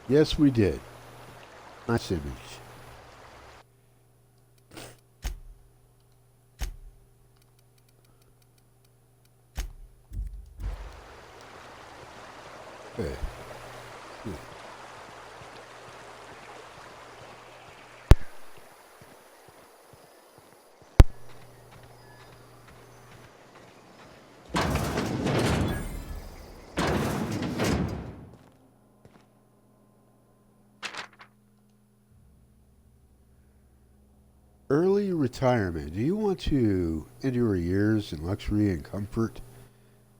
Yes, we did. Nice image. Okay. Good. Early retirement. Do you want to end your years in luxury and comfort?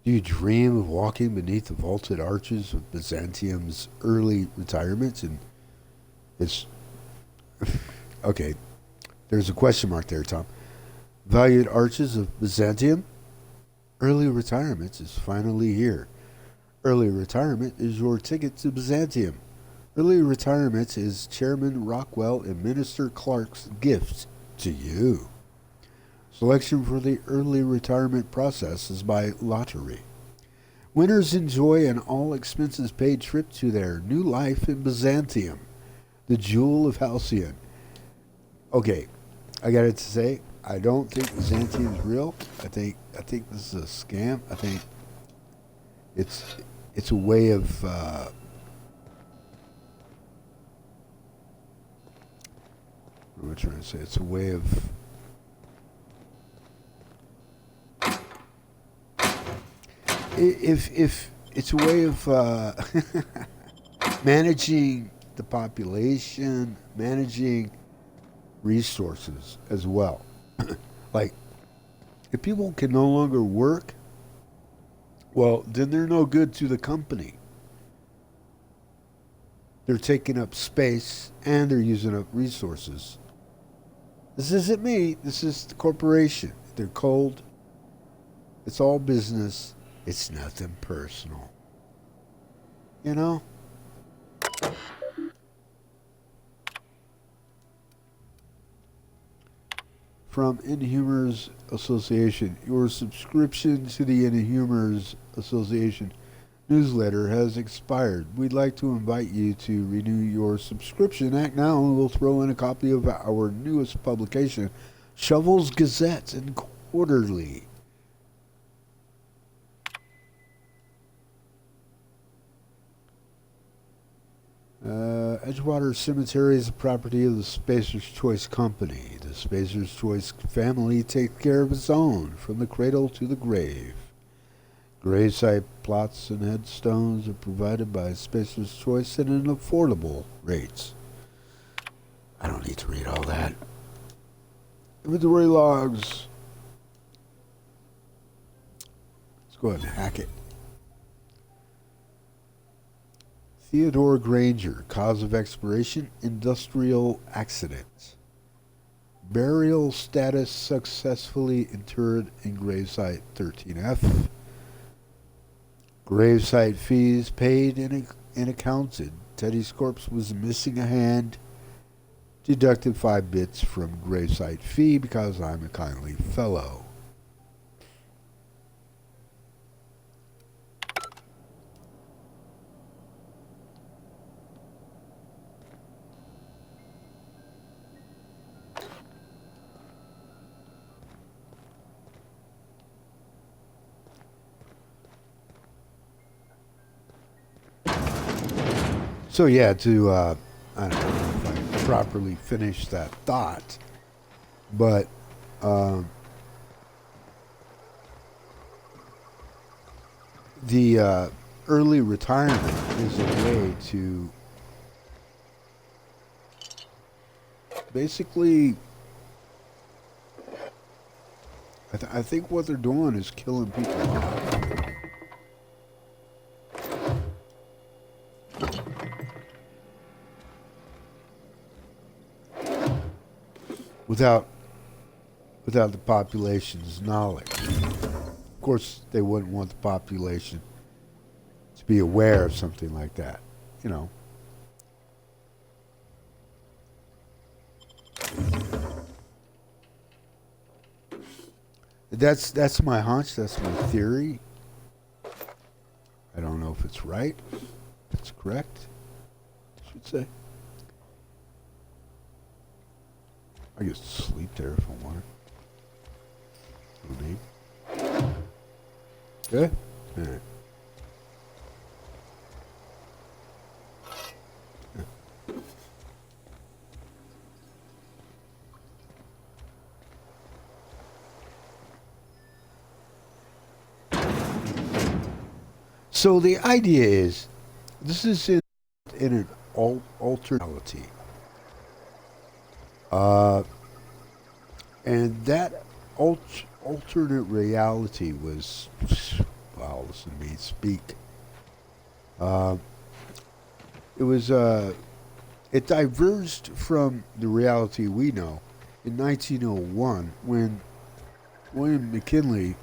Do you dream of walking beneath the vaulted arches of Byzantium's early retirement? And it's okay. There's a question mark there, Tom. Valued arches of Byzantium? Early retirement is finally here. Early retirement is your ticket to Byzantium. Early retirement is Chairman Rockwell and Minister Clark's gift to you. Selection for the early retirement process is by lottery. Winners enjoy an all expenses paid trip to their new life in Byzantium, the jewel of Halcyon. Okay, I got to say, I don't think Byzantium is real. I think this is a scam. I think it's it's a way of what am I trying to say? It's a way of if it's a way of managing the population, managing resources as well. Like, if people can no longer work, well, then they're no good to the company. They're taking up space and they're using up resources. This isn't me. This is the corporation. They're cold. It's all business. It's nothing personal. You know? From Inhumers Association. Your subscription to the Inhumers Association newsletter has expired. We'd like to invite you to renew your subscription. Act now and we'll throw in a copy of our newest publication, Shovels Gazette and Quarterly. Edgewater Cemetery is the property of the Spacer's Choice Company. The Spacer's Choice family takes care of its own from the cradle to the grave. Gravesite plots and headstones are provided by Spacer's Choice at an affordable rates. I don't need to read all that. Inventory logs. Let's go ahead and hack it. Theodore Granger, cause of expiration, industrial accident. Burial status successfully interred in gravesite 13F. Gravesite fees paid and accounted. Teddy's corpse was missing a hand. Deducted 5 bits from gravesite fee because I'm a kindly fellow. So yeah, to I don't know if I properly finished that thought, but the early retirement is a way to basically. I think what they're doing is killing people off. Without the population's knowledge. Of course, they wouldn't want the population to be aware of something like that, you know. That's my hunch. That's my theory. I don't know if it's right. If it's correct. should say. I could sleep there if I wanted. No need. Good? Alright. So the idea is, this is in an alternality. And that alternate reality was, wow, listen to me speak. It was, it diverged from the reality we know in 1901 when William McKinley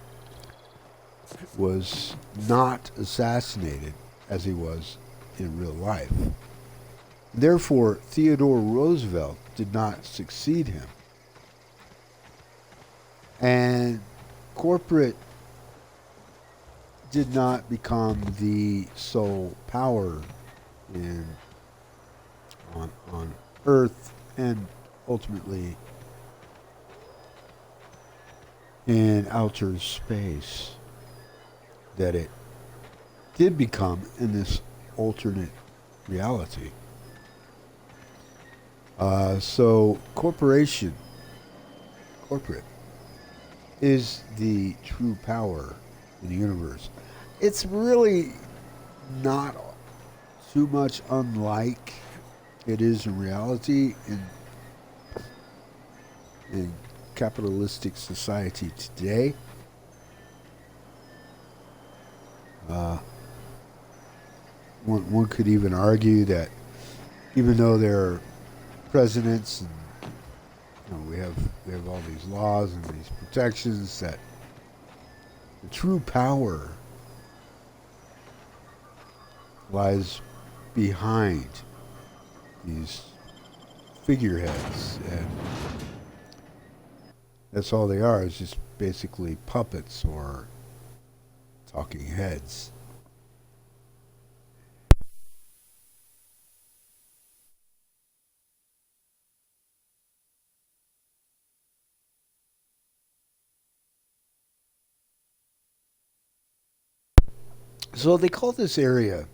was not assassinated as he was in real life. Therefore, Theodore Roosevelt did not succeed him. And corporate did not become the sole power on Earth and ultimately in outer space that it did become in this alternate reality. So corporate is the true power in the universe. It's really not too much unlike it is in reality in capitalistic society today. One could even argue that even though there are presidents and we have all these laws and these protections, that the true power lies behind these figureheads, and that's all they are, is just basically puppets or talking heads. So they call this area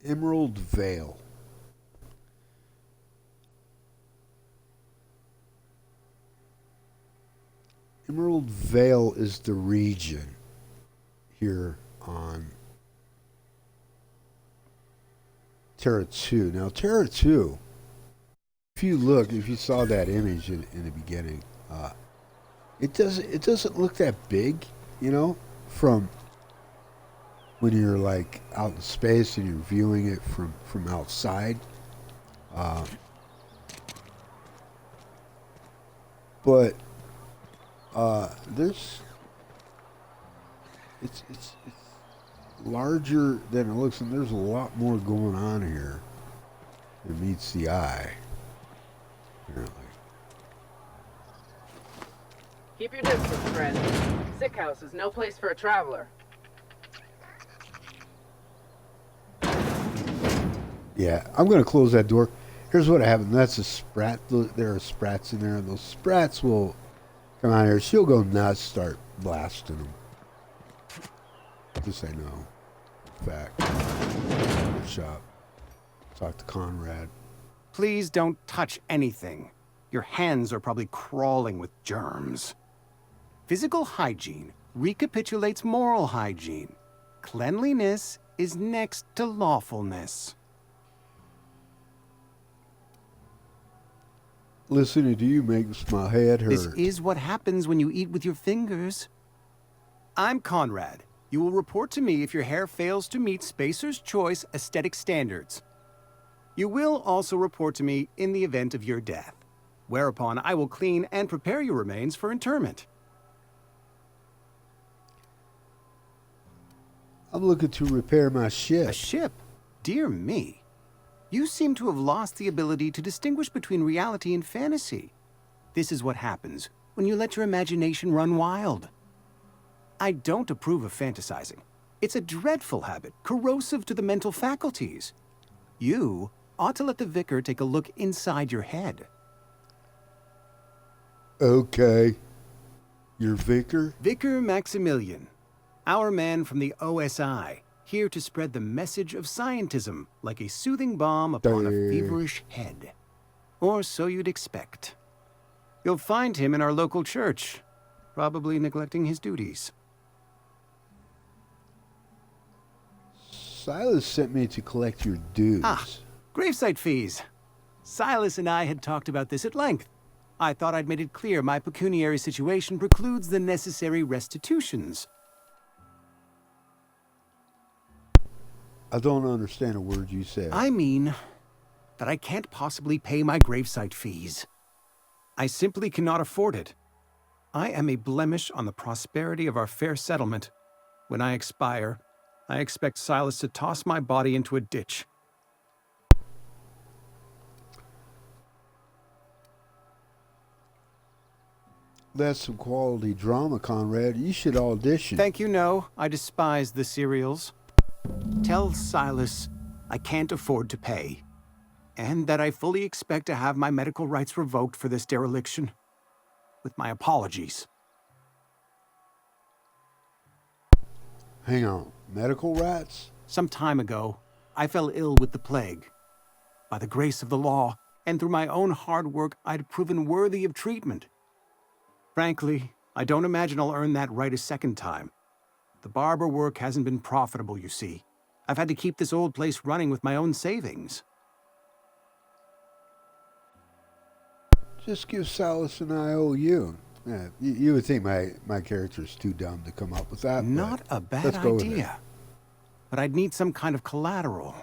Emerald Vale. Emerald Vale is the region here on Terra 2. Now, Terra 2, if you saw that image in the beginning, it doesn't look that big, from when you're like out in space and you're viewing it from outside. But it's larger than it looks, and there's a lot more going on here than meets the eye, apparently. Keep your distance, friend. Sick house is no place for a traveler. Yeah, I'm going to close that door. Here's what happened. That's a sprat. There are sprats in there, and those sprats will come out here. She'll go nuts, start blasting them. Just say no. In fact, Barber Shop. Talk to Conrad. Please don't touch anything. Your hands are probably crawling with germs. Physical hygiene recapitulates moral hygiene. Cleanliness is next to lawfulness. Listening to you makes my head hurt. This is what happens when you eat with your fingers. I'm Conrad. You will report to me if your hair fails to meet Spacer's Choice aesthetic standards. You will also report to me in the event of your death, whereupon I will clean and prepare your remains for interment. I'm looking to repair my ship. A ship? Dear me. You seem to have lost the ability to distinguish between reality and fantasy. This is what happens when you let your imagination run wild. I don't approve of fantasizing. It's a dreadful habit, corrosive to the mental faculties. You ought to let the vicar take a look inside your head. Okay. Your vicar? Vicar Maximilian, our man from the OSI, here to spread the message of scientism like a soothing balm upon a feverish head. Or so you'd expect. You'll find him in our local church, probably neglecting his duties. Silas sent me to collect your dues. Gravesite fees. Silas and I had talked about this at length. I thought I'd made it clear my pecuniary situation precludes the necessary restitutions. I don't understand a word you said. I mean that I can't possibly pay my gravesite fees. I simply cannot afford it. I am a blemish on the prosperity of our fair settlement. When I expire, I expect Silas to toss my body into a ditch. That's some quality drama, Conrad. You should audition. Thank you, no. I despise the serials. Tell Silas I can't afford to pay, and that I fully expect to have my medical rights revoked for this dereliction. With my apologies. Hang on. Medical rights? Some time ago, I fell ill with the plague. By the grace of the law, and through my own hard work, I'd proven worthy of treatment. Frankly, I don't imagine I'll earn that right a second time. The barber work hasn't been profitable, you see. I've had to keep this old place running with my own savings. Just give Silas an IOU. Yeah, you would think my character's too dumb to come up with that. Not a bad idea. But I'd need some kind of collateral.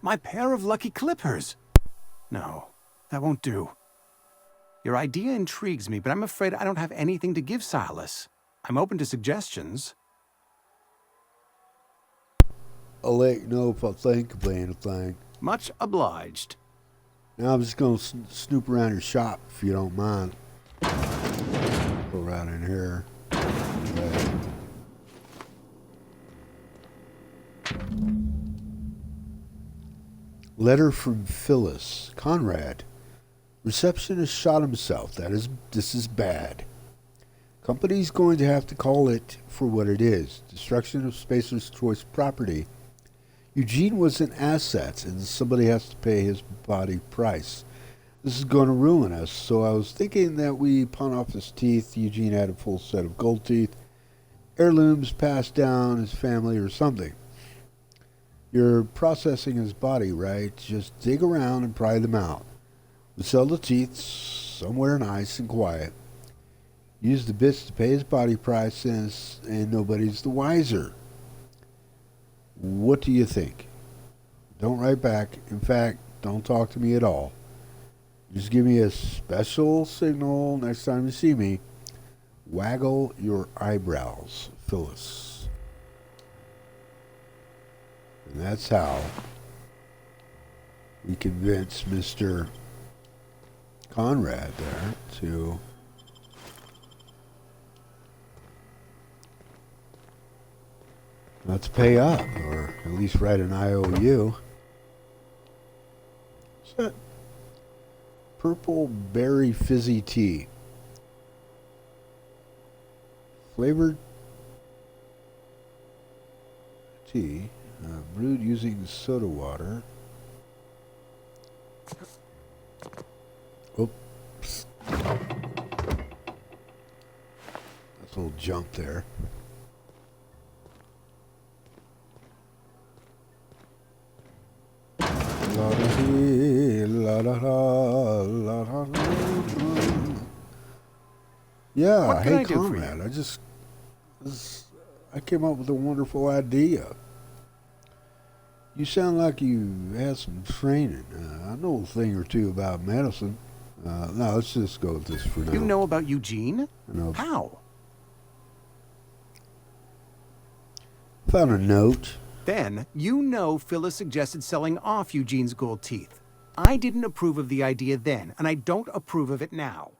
My pair of lucky clippers. No, that won't do. Your idea intrigues me, but I'm afraid I don't have anything to give Silas. I'm open to suggestions. I'll let you know if I think of anything. Much obliged. Now I'm just going to snoop around your shop, if you don't mind. Go right in here. Letter from Phyllis. Conrad. Receptionist shot himself. This is bad. Company's going to have to call it for what it is. Destruction of Spacer's Choice property. Eugene was an asset, and somebody has to pay his body price. This is going to ruin us, so I was thinking that we pawn off his teeth. Eugene had a full set of gold teeth. Heirlooms passed down his family or something. You're processing his body, right? Just dig around and pry them out. We sell the teeth somewhere nice and quiet. Use the bits to pay his body price, and nobody's the wiser. What do you think? Don't write back. In fact, don't talk to me at all. Just give me a special signal next time you see me. Waggle your eyebrows, Phyllis. And that's how we convince Mr. Conrad there to not to pay up, or at least write an IOU. What's that? Purple berry fizzy tea. Flavored tea, brewed using soda water. Oops. That's a little jump there. Yeah, What can hey I do for Conrad, you? I came up with a wonderful idea. You sound like you had some training. I know a thing or two about medicine. No, let's just go with this for now. You know about Eugene? No. How? Found a note. Then, you know Phyllis suggested selling off Eugene's gold teeth. I didn't approve of the idea then, and I don't approve of it now.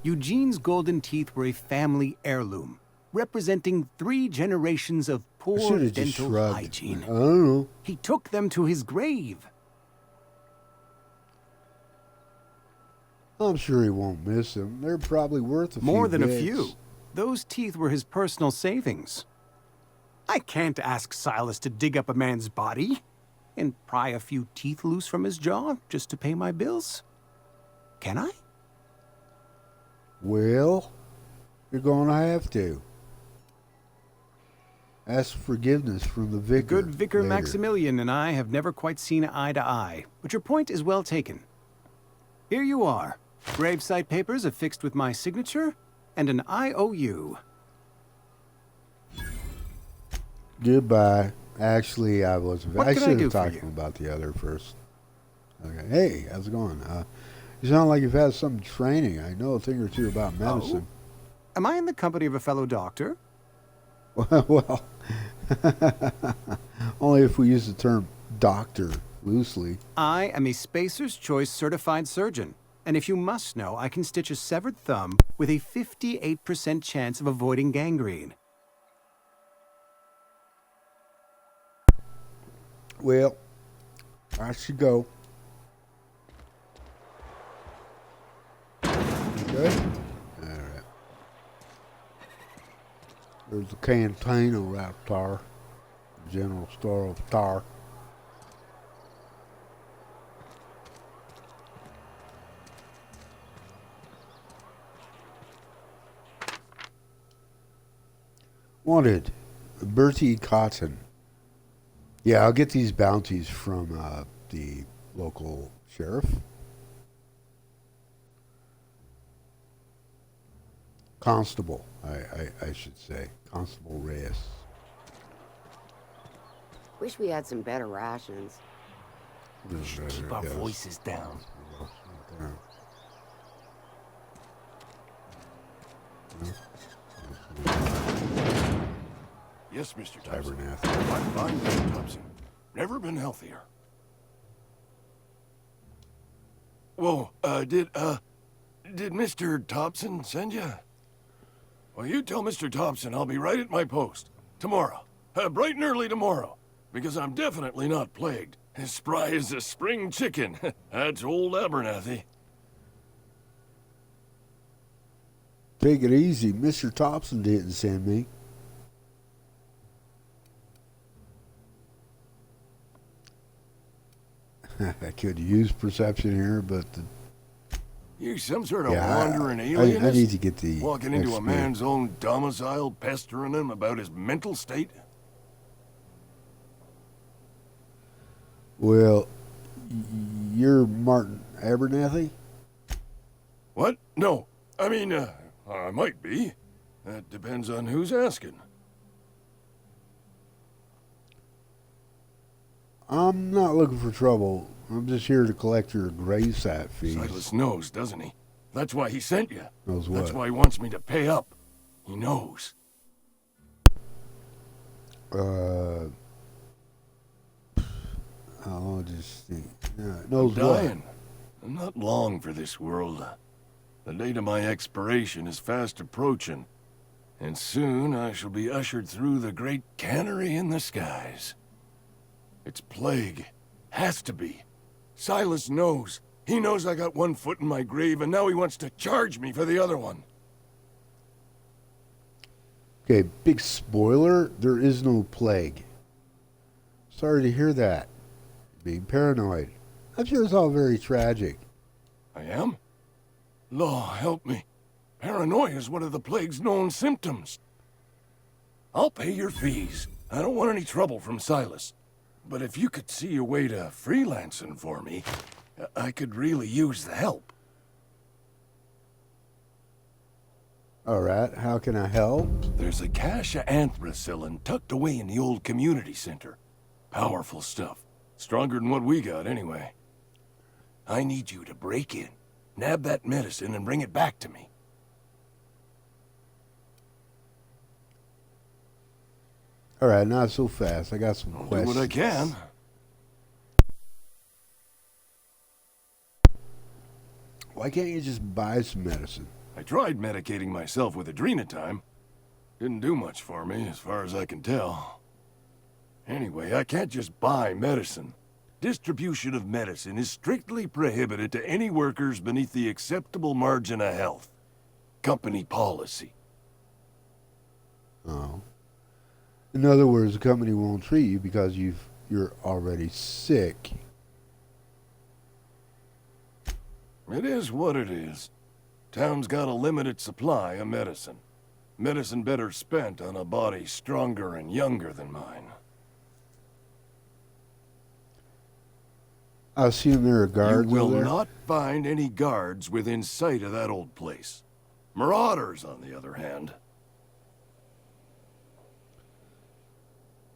Eugene's golden teeth were a family heirloom, representing 3 generations of poor should have just dental shrugged. hygiene. I don't know. He took them to his grave. I'm sure he won't miss them. They're probably worth a few More than a bits. few. Those teeth were his personal savings. I can't ask Silas to dig up a man's body and pry a few teeth loose from his jaw just to pay my bills. Can I? Well, you're going to have to. Ask forgiveness from the vicar. Good Vicar later. Maximilian and I have never quite seen eye to eye, but your point is well taken. Here you are. Gravesite papers affixed with my signature and an IOU. Goodbye. Actually, I was. What I can I should do have for talked you? to him about the other first. Okay. Hey, how's it going? You sound like you've had some training. I know a thing or two about medicine. Am I in the company of a fellow doctor? Well, only if we use the term doctor loosely. I am a Spacer's Choice certified surgeon, and if you must know, I can stitch a severed thumb with a 58% chance of avoiding gangrene. Well, I should go. Okay. All right. There's the cantina right there. General store of tar. Wanted, Bertie Cotton. Yeah, I'll get these bounties from the local sheriff. Constable, I should say. Constable Reyes. Wish we had some better rations. Keep our voices down. Yes, Mr. Thompson. Tabernacle. I'm fine, Mr. Thompson. Never been healthier. Whoa, did Mr. Thompson send you? Well, you tell Mr. Thompson I'll be right at my post. Tomorrow. Bright and early tomorrow. Because I'm definitely not plagued. As spry as a spring chicken. That's old Abernathy. Take it easy. Mr. Thompson didn't send me. I could use perception here, but You some sort of yeah, wandering I alienist? need to get the Walking into a XP. man's own domicile, pestering him about his mental state? Well, you're Martin Abernathy? What? No. I mean, I might be. That depends on who's asking. I'm not looking for trouble. I'm just here to collect your gravesite fees. Silas knows, doesn't he? That's why he sent you. Knows what? That's why he wants me to pay up. He knows. I'll just think. I'm Knows what? dying. I'm not long for this world. The date of my expiration is fast approaching. And soon I shall be ushered through the great cannery in the skies. It's plague. Has to be. Silas knows. He knows I got one foot in my grave, and now he wants to charge me for the other one. Okay, big spoiler. There is no plague. Sorry to hear that. Being paranoid. I'm sure it's all very tragic. I am? Law, help me. Paranoia is one of the plague's known symptoms. I'll pay your fees. I don't want any trouble from Silas. But if you could see a way to freelancing for me, I could really use the help. All right, how can I help? There's a cache of anthracillin tucked away in the old community center. Powerful stuff. Stronger than what we got, anyway. I need you to break in, nab that medicine, and bring it back to me. All right, not so fast. I got some I'll questions. do what I can. Why can't you just buy some medicine? I tried medicating myself with adrenatime. Didn't do much for me, as far as I can tell. Anyway, I can't just buy medicine. Distribution of medicine is strictly prohibited to any workers beneath the acceptable margin of health. Company policy. Oh. In other words, the company won't treat you because you're already sick. It is what it is. Town's got a limited supply of medicine. Medicine better spent on a body stronger and younger than mine. I assume there are guards You will over there? not find any guards within sight of that old place. Marauders, on the other hand.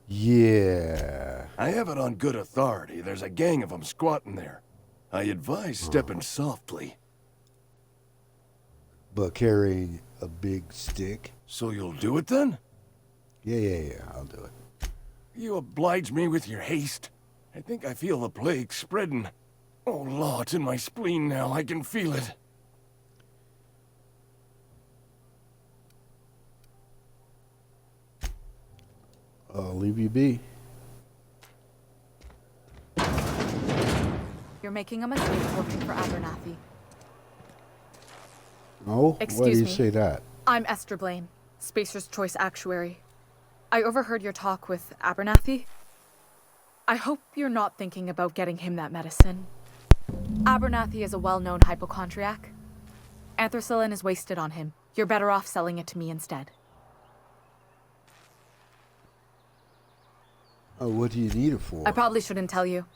Yeah. I have it on good authority. There's a gang of them squatting there. I advise stepping softly. But carrying a big stick? So you'll do it then? Yeah, I'll do it. You oblige me with your haste. I think I feel the plague spreading. Oh, Law, it's in my spleen now. I can feel it. I'll leave you be. You're making a mistake working for Abernathy. Oh? Why do Excuse you me. say that? I'm Esther Blaine, Spacer's Choice Actuary. I overheard your talk with Abernathy. I hope you're not thinking about getting him that medicine. Abernathy is a well-known hypochondriac. Anthracillin is wasted on him. You're better off selling it to me instead. Oh, what do you need it for? I probably shouldn't tell you.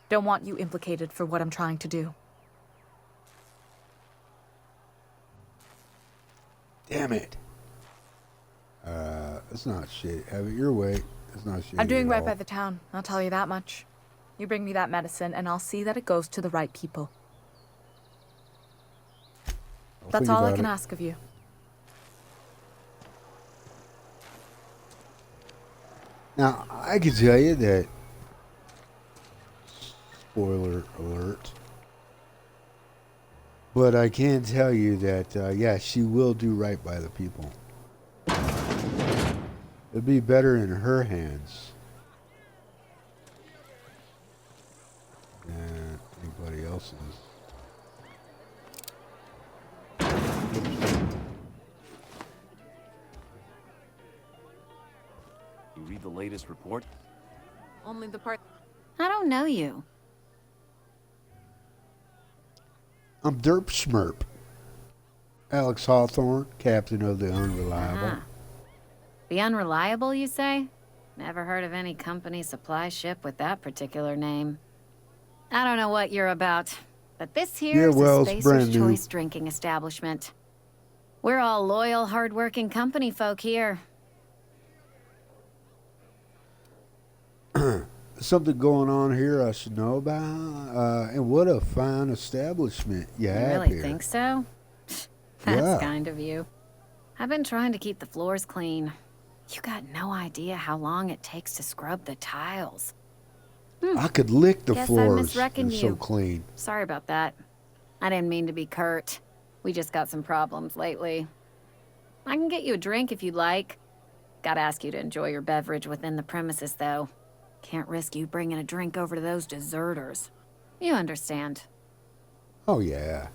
Don't want you implicated for what I'm trying to do. Damn it. It's not shit. Have it your way. It's not shit. I'm doing right by the town, I'll tell you that much. You bring me that medicine and I'll see that it goes to the right people. That's all I can ask of you. Now, I can tell you that, spoiler alert, but I can tell you that, yeah, she will do right by the people. It'd be better in her hands than anybody else's. You read the latest report? Only the part... I don't know you. I'm Derp Schmerp. Alex Hawthorne, captain of the Unreliable. Uh-huh. The Unreliable, you say? Never heard of any company supply ship with that particular name. I don't know what you're about, but this here is well, a it's Spacer's brand new. Choice drinking establishment. We're all loyal, hard-working company folk here. Something going on here I should know about? And what a fine establishment you You have really here. think so? That's Yeah. kind of you. I've been trying to keep the floors clean. You got no idea how long it takes to scrub the tiles. I could lick the Guess I floors. They're misreckoned so you. clean. Sorry about that. I didn't mean to be curt. We just got some problems lately. I can get you a drink if you'd like. Gotta ask you to enjoy your beverage within the premises, though. Can't risk you bringing a drink over to those deserters. You understand. Oh, yeah.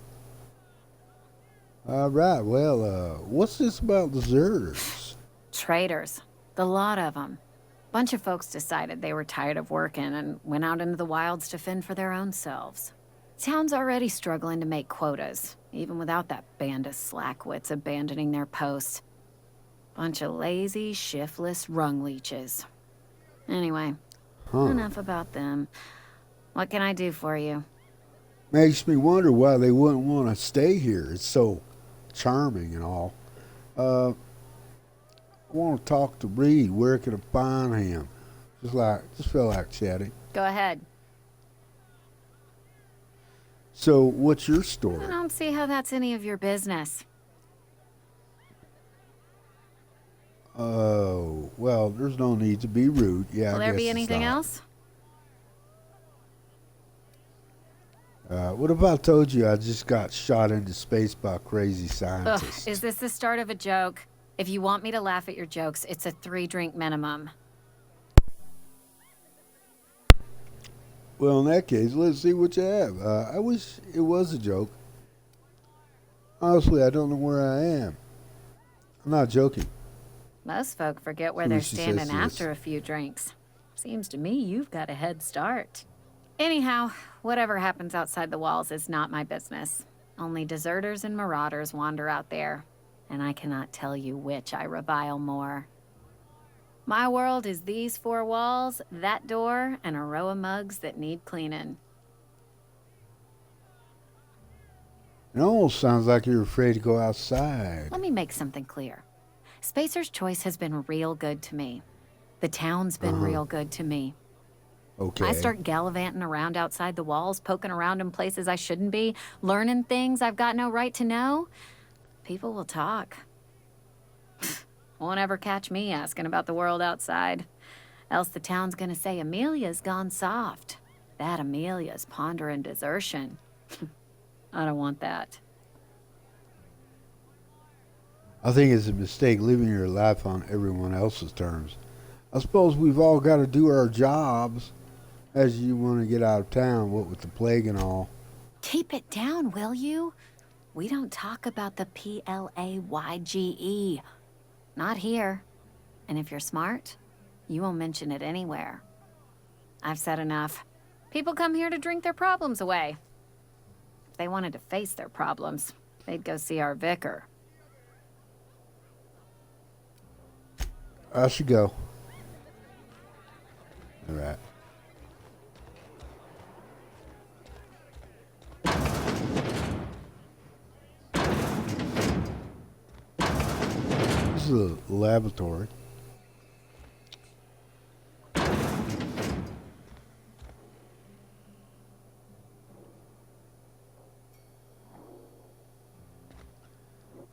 All right, well, what's this about deserters? Traitors. The lot of them. Bunch of folks decided they were tired of working and went out into the wilds to fend for their own selves. Town's already struggling to make quotas, even without that band of slackwits abandoning their posts. Bunch of lazy, shiftless rung leeches. Anyway, enough about them. What can I do for you? Makes me wonder why they wouldn't want to stay here. It's so charming and all. I want to talk to Reid. Where can I find him? Just feel like chatting. Go ahead. So, what's your story? I don't see how that's any of your business. Oh, well, there's no need to be rude. Yeah, Will I there guess be it's anything not. else? What if I told you I just got shot into space by crazy Ugh, scientists? is this the start of a joke? If you want me to laugh at your jokes, it's a 3-drink minimum. Well, in that case, let's see what you have. I wish it was a joke. Honestly, I don't know where I am. I'm not joking. Most folk forget where Who they're she says standing this. after a few drinks. Seems to me you've got a head start. Anyhow, whatever happens outside the walls is not my business. Only deserters and marauders wander out there, and I cannot tell you which I revile more. My world is these four walls, that door, and a row of mugs that need cleaning. It almost sounds like you're afraid to go outside. Let me make something clear. Spacer's Choice has been real good to me. The town's been real good to me. Okay. I start gallivanting around outside the walls, poking around in places I shouldn't be, learning things I've got no right to know. People will talk. Won't ever catch me asking about the world outside. Else the town's gonna say Amelia's gone soft. That Amelia's pondering desertion. I don't want that. I think it's a mistake living your life on everyone else's terms. I suppose we've all got to do our jobs as you want to get out of town, what with the plague and all. Keep it down, will you? We don't talk about the PLAYGE. Not here. And if you're smart, you won't mention it anywhere. I've said enough. People come here to drink their problems away. If they wanted to face their problems, they'd go see our vicar. I should go. All right. This is a laboratory.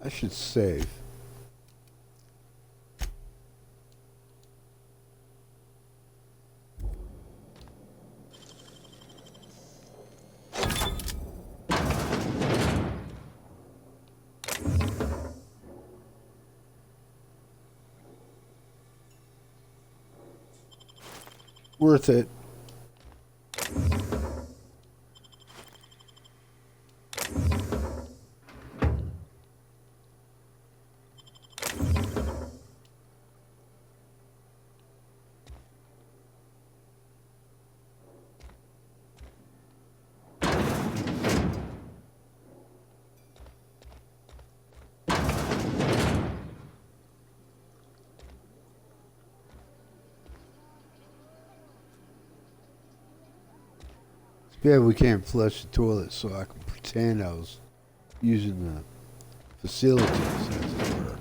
I should save. Worth it. Yeah, we can't flush the toilet, so I can pretend I was using the facilities, as it were.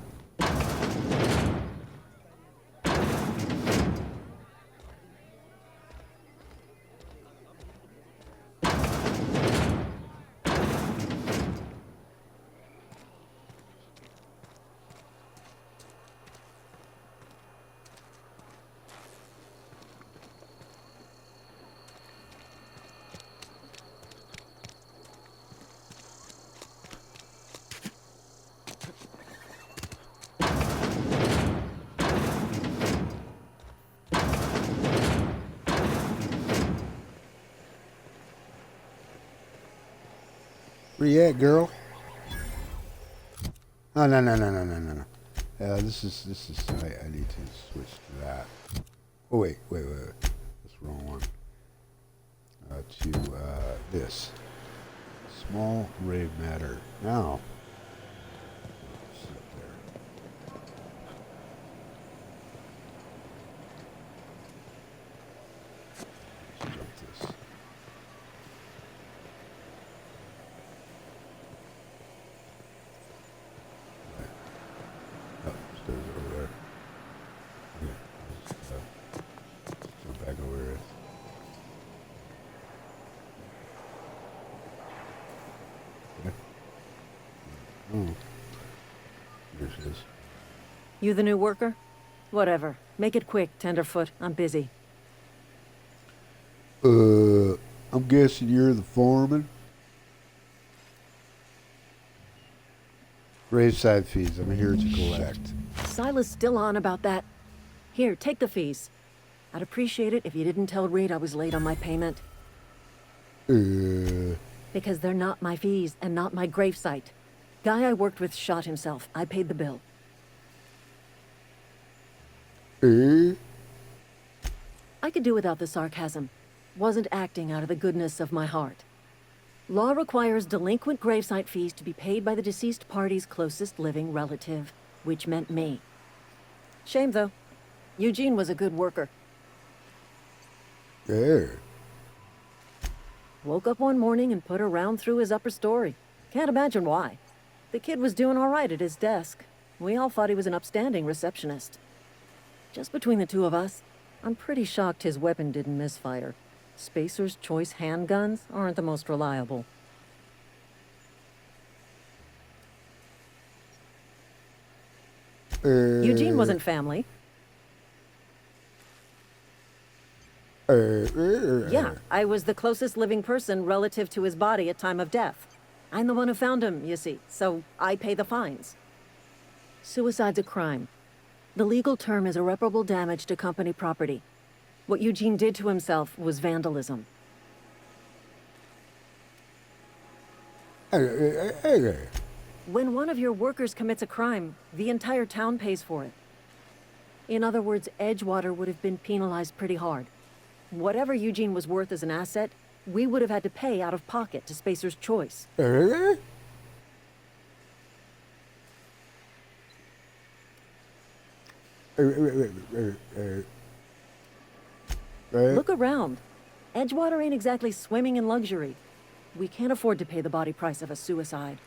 Where you at, girl? Oh, no. This is, I need to switch to that. Oh, wait. That's the wrong one. This. Small ray of matter. Now. Sit up there. Let's jump this. Over there. Okay. Jump back over here. Okay. Oh. Here she is. You the new worker? Whatever. Make it quick, Tenderfoot. I'm busy. I'm guessing you're the foreman? Graveside fees. I'm here to collect. Silas still on about that. Here, take the fees. I'd appreciate it if you didn't tell Reid I was late on my payment. Because they're not my fees and not my gravesite. Guy I worked with shot himself. I paid the bill. I could do without the sarcasm. Wasn't acting out of the goodness of my heart. Law requires delinquent gravesite fees to be paid by the deceased party's closest living relative, which meant me. Shame, though. Eugene was a good worker. Woke up one morning and put a round through his upper story. Can't imagine why. The kid was doing all right at his desk. We all thought he was an upstanding receptionist. Just between the two of us, I'm pretty shocked his weapon didn't misfire. Spacer's Choice handguns aren't the most reliable. Eugene wasn't family. Yeah, I was the closest living person relative to his body at time of death. I'm the one who found him, you see, so I pay the fines. Suicide's a crime. The legal term is irreparable damage to company property. What Eugene did to himself was vandalism. When one of your workers commits a crime, the entire town pays for it. In other words, Edgewater would have been penalized pretty hard. Whatever Eugene was worth as an asset, we would have had to pay out of pocket to Spacer's Choice. Look around. Edgewater ain't exactly swimming in luxury. We can't afford to pay the body price of a suicide.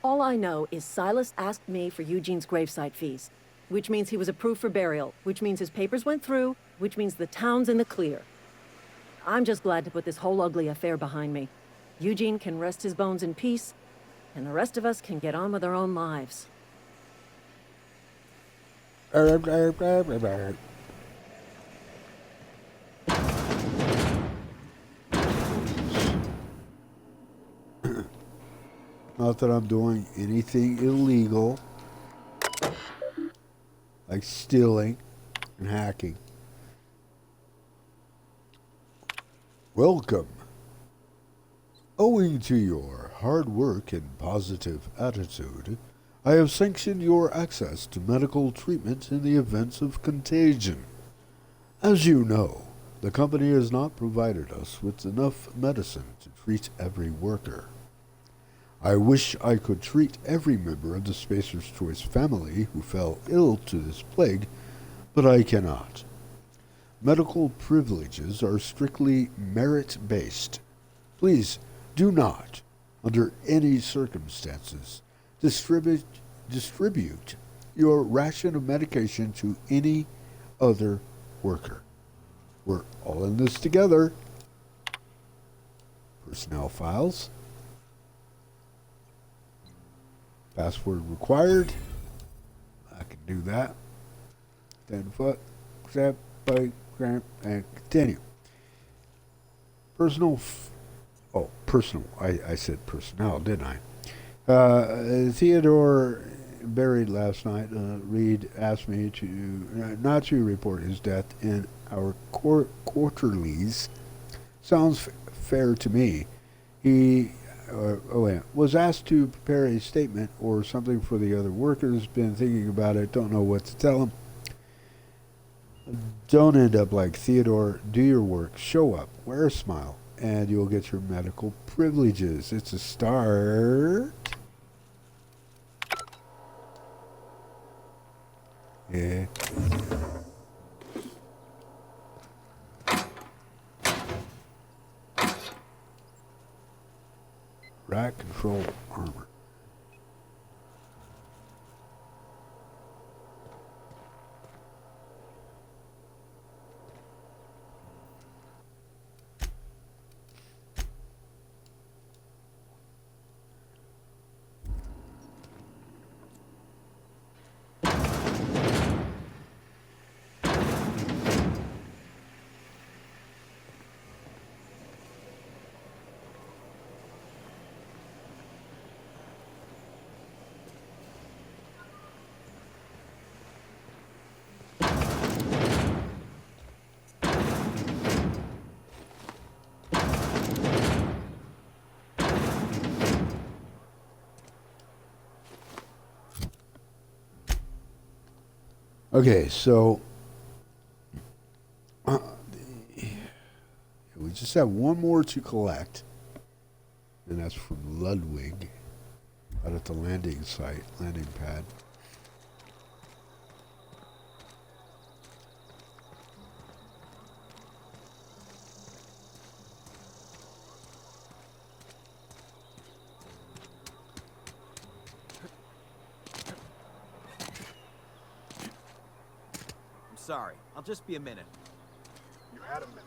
All I know is Silas asked me for Eugene's gravesite fees, which means he was approved for burial, which means his papers went through, which means the town's in the clear. I'm just glad to put this whole ugly affair behind me. Eugene can rest his bones in peace, and the rest of us can get on with our own lives. Not that I'm doing anything illegal, like stealing and hacking. Welcome. Owing to your hard work and positive attitude, I have sanctioned your access to medical treatment in the events of contagion. As you know, the company has not provided us with enough medicine to treat every worker. I wish I could treat every member of the Spacer's Choice family who fell ill to this plague, but I cannot. Medical privileges are strictly merit-based. Please do not, under any circumstances, distribute your ration of medication to any other worker. We're all in this together. Personnel files. Password required. I can do that. Tenderfoot, accept, bike, grant, and continue. Personal. I said personnel, didn't I? Theodore buried last night. Reid asked me to not to report his death in our quarterlies. Sounds fair to me. He was asked to prepare a statement or something for the other workers. Been thinking about it. Don't know what to tell him. Don't end up like Theodore. Do your work. Show up. Wear a smile. And you'll get your medical privileges. It's a start. Yeah. Rack control armor. Okay, so we just have one more to collect, and that's from Ludwig out at the landing pad. Sorry, I'll just be a minute. You had a minute.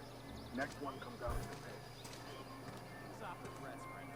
Next one comes out in the pay. Stop the threats, friend.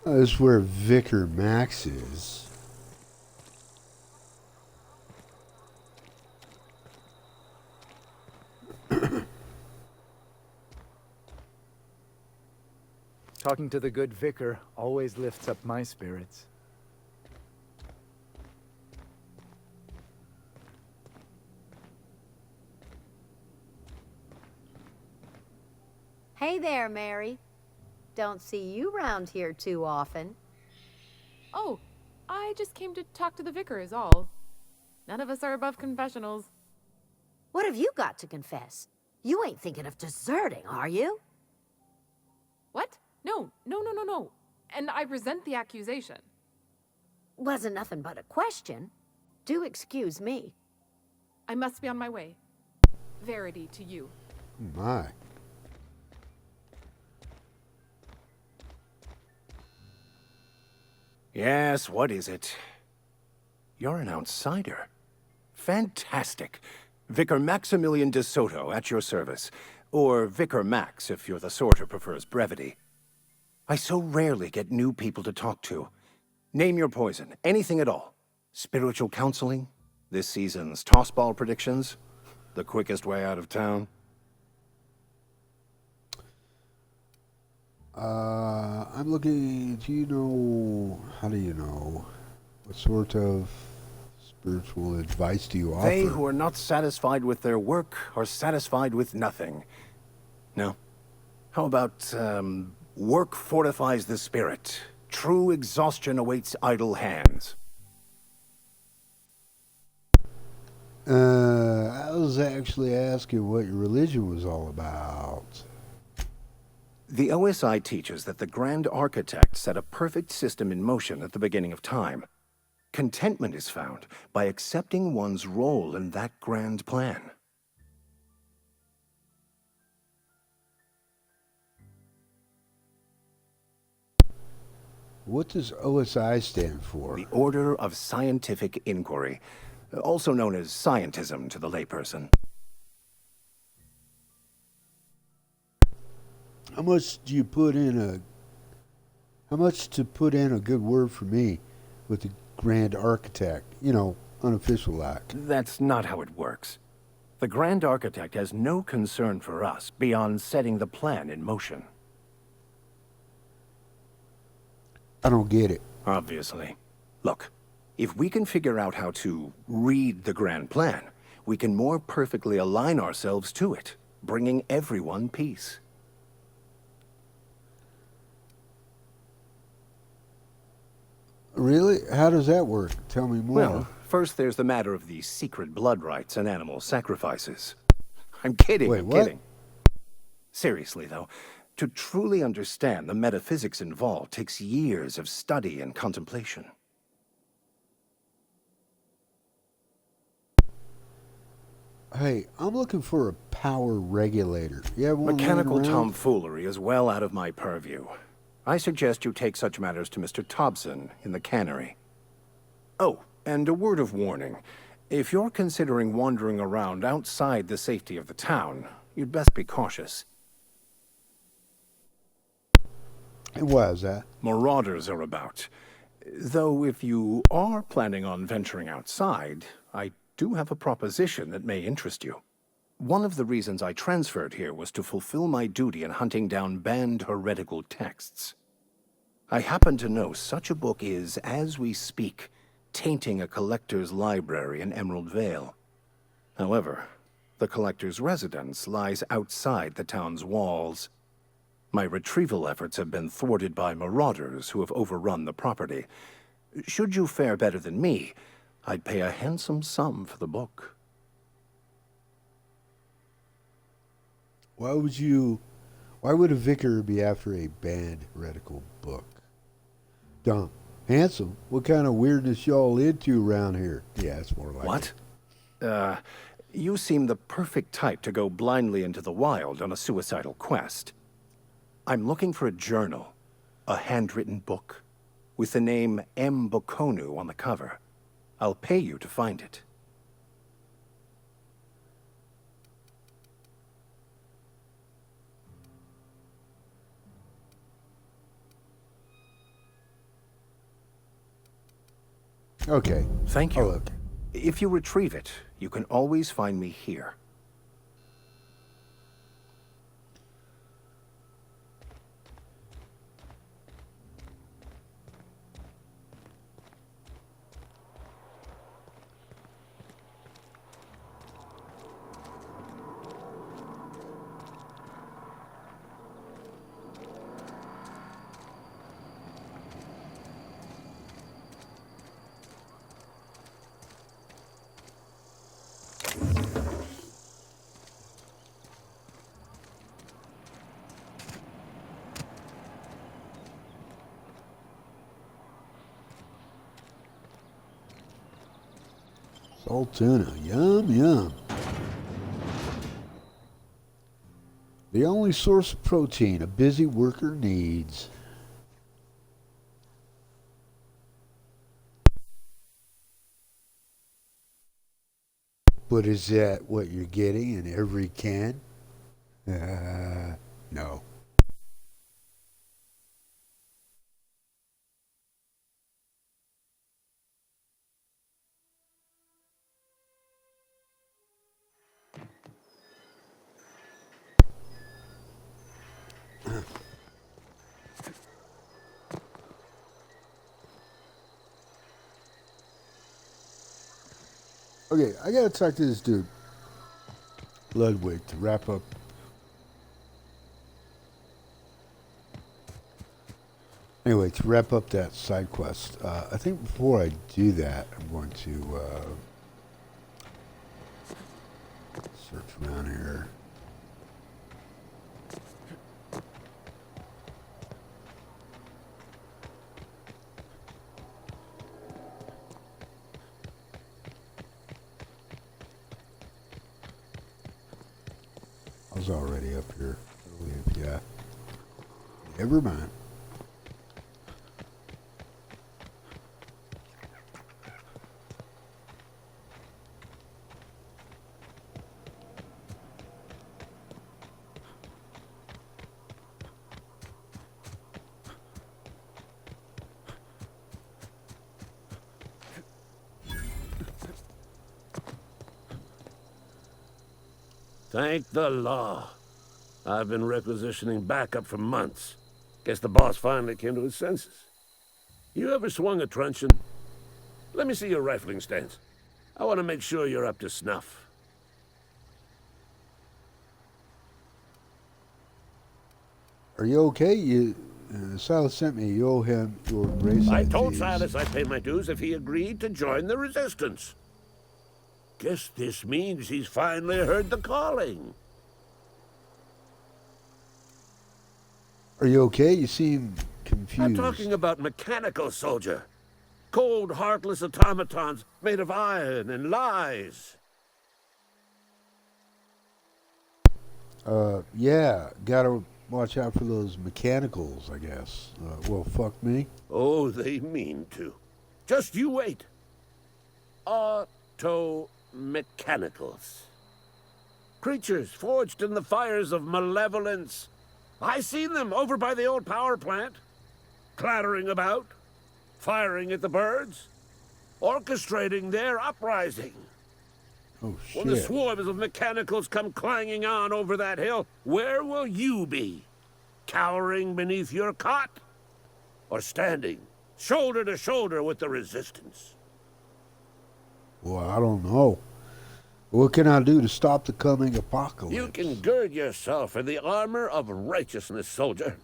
This is where Vicar Max is. Talking to the good vicar always lifts up my spirits. Hey there, Mary. Don't see you round here too often. Oh, I just came to talk to the vicar is all. None of us are above confessionals. What have you got to confess? You ain't thinking of deserting, are you? What? No. And I resent the accusation. Wasn't nothing but a question. Do excuse me. I must be on my way. Verity to you. My. Yes, what is it? You're an outsider. Fantastic. Vicar Maximilian de Soto, at your service. Or Vicar Max, if you're the sort who prefers brevity. I so rarely get new people to talk to. Name your poison, anything at all. Spiritual counseling? This season's tossball predictions? The quickest way out of town? I'm looking, how do you know? What sort of spiritual advice do you offer? They who are not satisfied with their work are satisfied with nothing. No? How about, work fortifies the spirit. True exhaustion awaits idle hands. I was actually asking what your religion was all about. The OSI teaches that the Grand Architect set a perfect system in motion at the beginning of time. Contentment is found by accepting one's role in that grand plan. What does OSI stand for? The Order of Scientific Inquiry, also known as scientism to the layperson. How much to put in a good word for me with the Grand Architect? Unofficial like. That's not how it works. The Grand Architect has no concern for us beyond setting the plan in motion. I don't get it. Obviously. Look, if we can figure out how to read the grand plan, we can more perfectly align ourselves to it, bringing everyone peace. Really? How does that work? Tell me more. Well, First, there's the matter of the secret blood rites and animal sacrifices. I'm kidding, Wait, I'm what? kidding. Seriously, though, to truly understand the metaphysics involved takes years of study and contemplation. Hey, I'm looking for a power regulator. You have one Mechanical laying around? tomfoolery is well out of my purview. I suggest you take such matters to Mr. Thompson in the cannery. Oh, and a word of warning. If you're considering wandering around outside the safety of the town, you'd best be cautious. And why is that? Marauders are about. Though if you are planning on venturing outside, I do have a proposition that may interest you. One of the reasons I transferred here was to fulfill my duty in hunting down banned heretical texts. I happen to know such a book is, as we speak, tainting a collector's library in Emerald Vale. However, the collector's residence lies outside the town's walls. My retrieval efforts have been thwarted by marauders who have overrun the property. Should you fare better than me, I'd pay a handsome sum for the book. Why would a vicar be after a banned heretical book? Dumb. Handsome? What kind of weirdness y'all into around here? Yeah, it's more like What? You seem the perfect type to go blindly into the wild on a suicidal quest. I'm looking for a journal, a handwritten book, with the name M. Bokonu on the cover. I'll pay you to find it. Okay. Thank you. I'll look. If you retrieve it, you can always find me here. Salt tuna. Yum, yum. The only source of protein a busy worker needs. But is that what you're getting in every can? No. Okay, I gotta talk to this dude, Ludwig, to wrap up. Anyway, to wrap up that side quest, I think before I do that, I'm going to search around here. I was already up here, I believe. Yeah. Never mind. Thank the law. I've been requisitioning backup for months. Guess the boss finally came to his senses. You ever swung a truncheon? Let me see your rifling stance. I want to make sure you're up to snuff. Are you okay? You Silas sent me. You owe him your grace. I told Silas I'd pay my dues if he agreed to join the resistance. Guess this means he's finally heard the calling. Are you okay? You seem confused. I'm talking about mechanical, soldier. Cold, heartless automatons made of iron and lies. Yeah, gotta watch out for those mechanicals, I guess. Well, fuck me. Oh, they mean to. Just you wait. Auto-mechanicals. Creatures forged in the fires of malevolence. I seen them over by the old power plant, clattering about, firing at the birds, orchestrating their uprising. Oh, shit. When the swarms of mechanicals come clanging on over that hill, where will you be? Cowering beneath your cot? Or standing, shoulder to shoulder with the resistance? Well, I don't know. What can I do to stop the coming apocalypse? You can gird yourself in the armor of righteousness, soldier.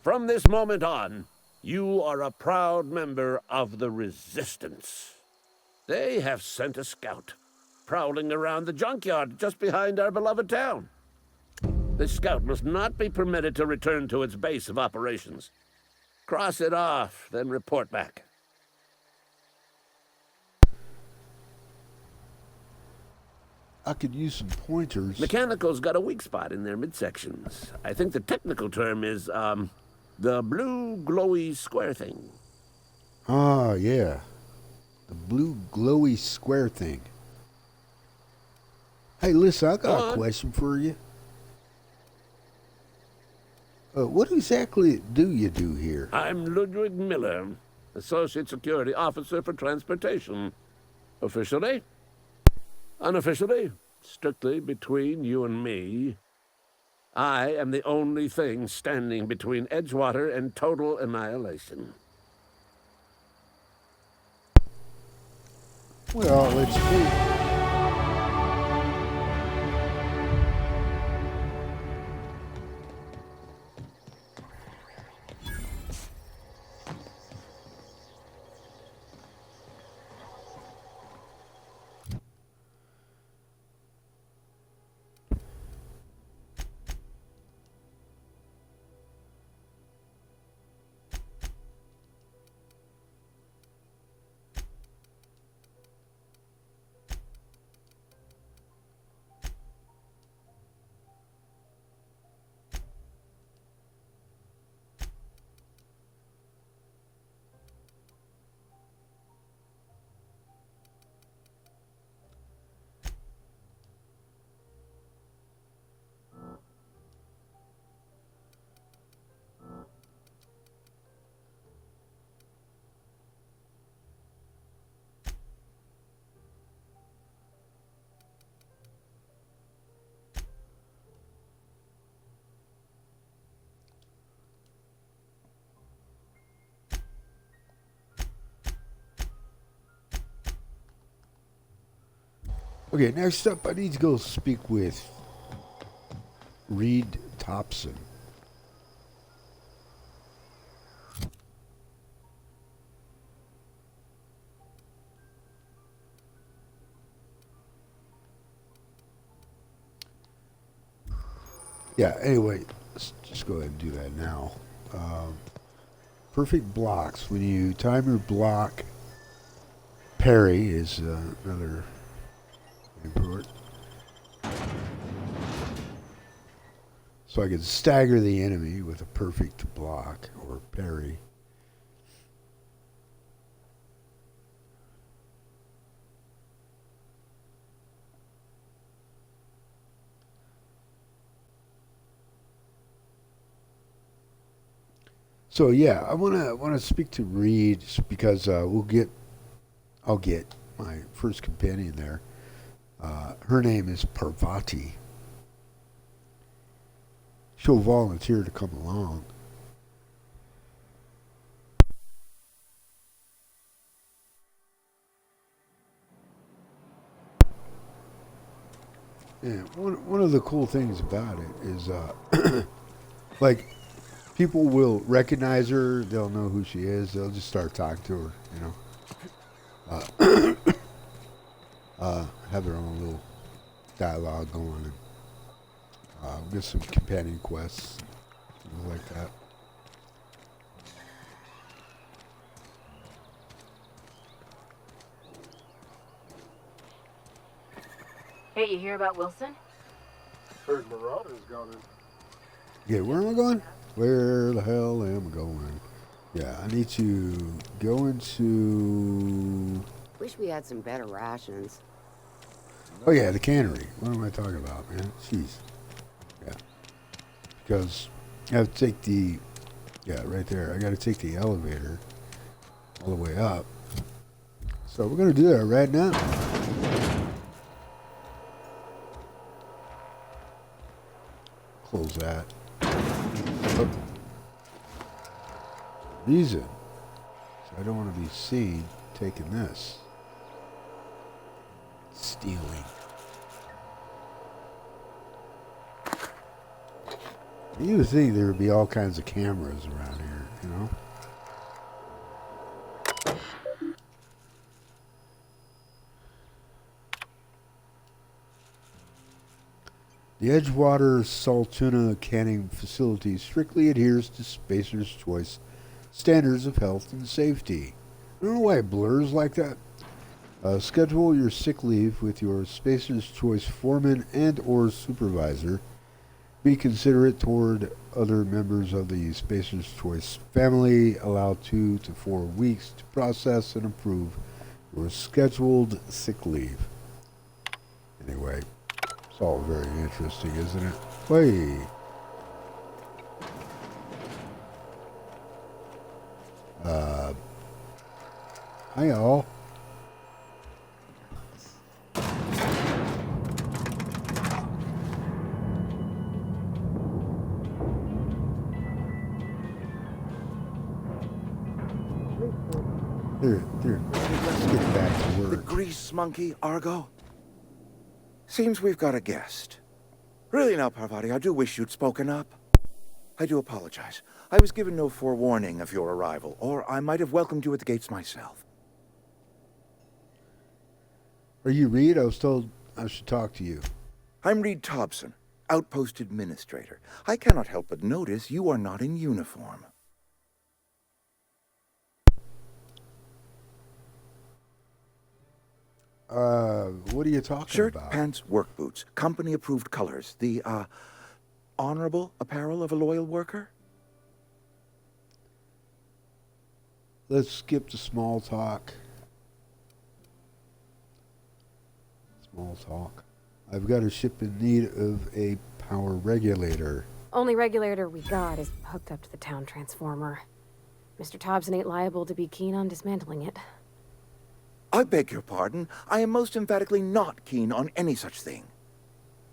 From this moment on, you are a proud member of the resistance. They have sent a scout, prowling around the junkyard just behind our beloved town. This scout must not be permitted to return to its base of operations. Cross it off, then report back. I could use some pointers. Mechanicals got a weak spot in their midsections. I think the technical term is, the blue glowy square thing. Ah, yeah. The blue glowy square thing. Hey, listen, I got a question for you. What exactly do you do here? I'm Ludwig Miller, Associate Security Officer for Transportation. Officially? Unofficially? Strictly between you and me. I am the only thing standing between Edgewater and total annihilation. Well, let's see. Okay, next up, I need to go speak with Reid Thompson. Yeah, anyway, let's just go ahead and do that now. Perfect blocks. When you time your block, parry is another import. So I can stagger the enemy with a perfect block or parry. So yeah, I wanna speak to Reid because I'll get my first companion there. Her name is Parvati. She'll volunteer to come along. Yeah, one of the cool things about it is like people will recognize her. They'll know who she is. They'll just start talking to her, have their own little dialogue going, and get some companion quests, things like that. Hey, you hear about Wilson? Heard Marauders got it. Yeah, where am I going? Where the hell am I going? Yeah, I need to go into... Wish we had some better rations. Oh yeah, the cannery. What am I talking about, man? Jeez. Yeah. Because I have to take the... Yeah, right there. I got to take the elevator all the way up. So we're going to do that right now. Close that. Oh. Reason. So I don't want to be seen taking this. Stealing. You would think there would be all kinds of cameras around here, you know? The Edgewater salt tuna canning facility strictly adheres to Spacer's Choice standards of health and safety. I don't know why it blurs like that. Schedule your sick leave with your Spacer's Choice foreman and or supervisor. Be considerate toward other members of the Spacer's Choice family. Allow 2 to 4 weeks to process and approve your scheduled sick leave. Anyway, it's all very interesting, isn't it? Wait. Hi, all. Here, let's get back to work. The grease monkey, Argo? Seems we've got a guest. Really now, Parvati, I do wish you'd spoken up. I do apologize. I was given no forewarning of your arrival, or I might have welcomed you at the gates myself. Are you Reid? I was told I should talk to you. I'm Reid Thompson, Outpost Administrator. I cannot help but notice you are not in uniform. What are you talking Shirt, about? pants, work boots, company-approved colors. The, honorable apparel of a loyal worker? Let's skip to small talk. Small talk. I've got a ship in need of a power regulator. Only regulator we got is hooked up to the town transformer. Mr. Thompson ain't liable to be keen on dismantling it. I beg your pardon. I am most emphatically not keen on any such thing.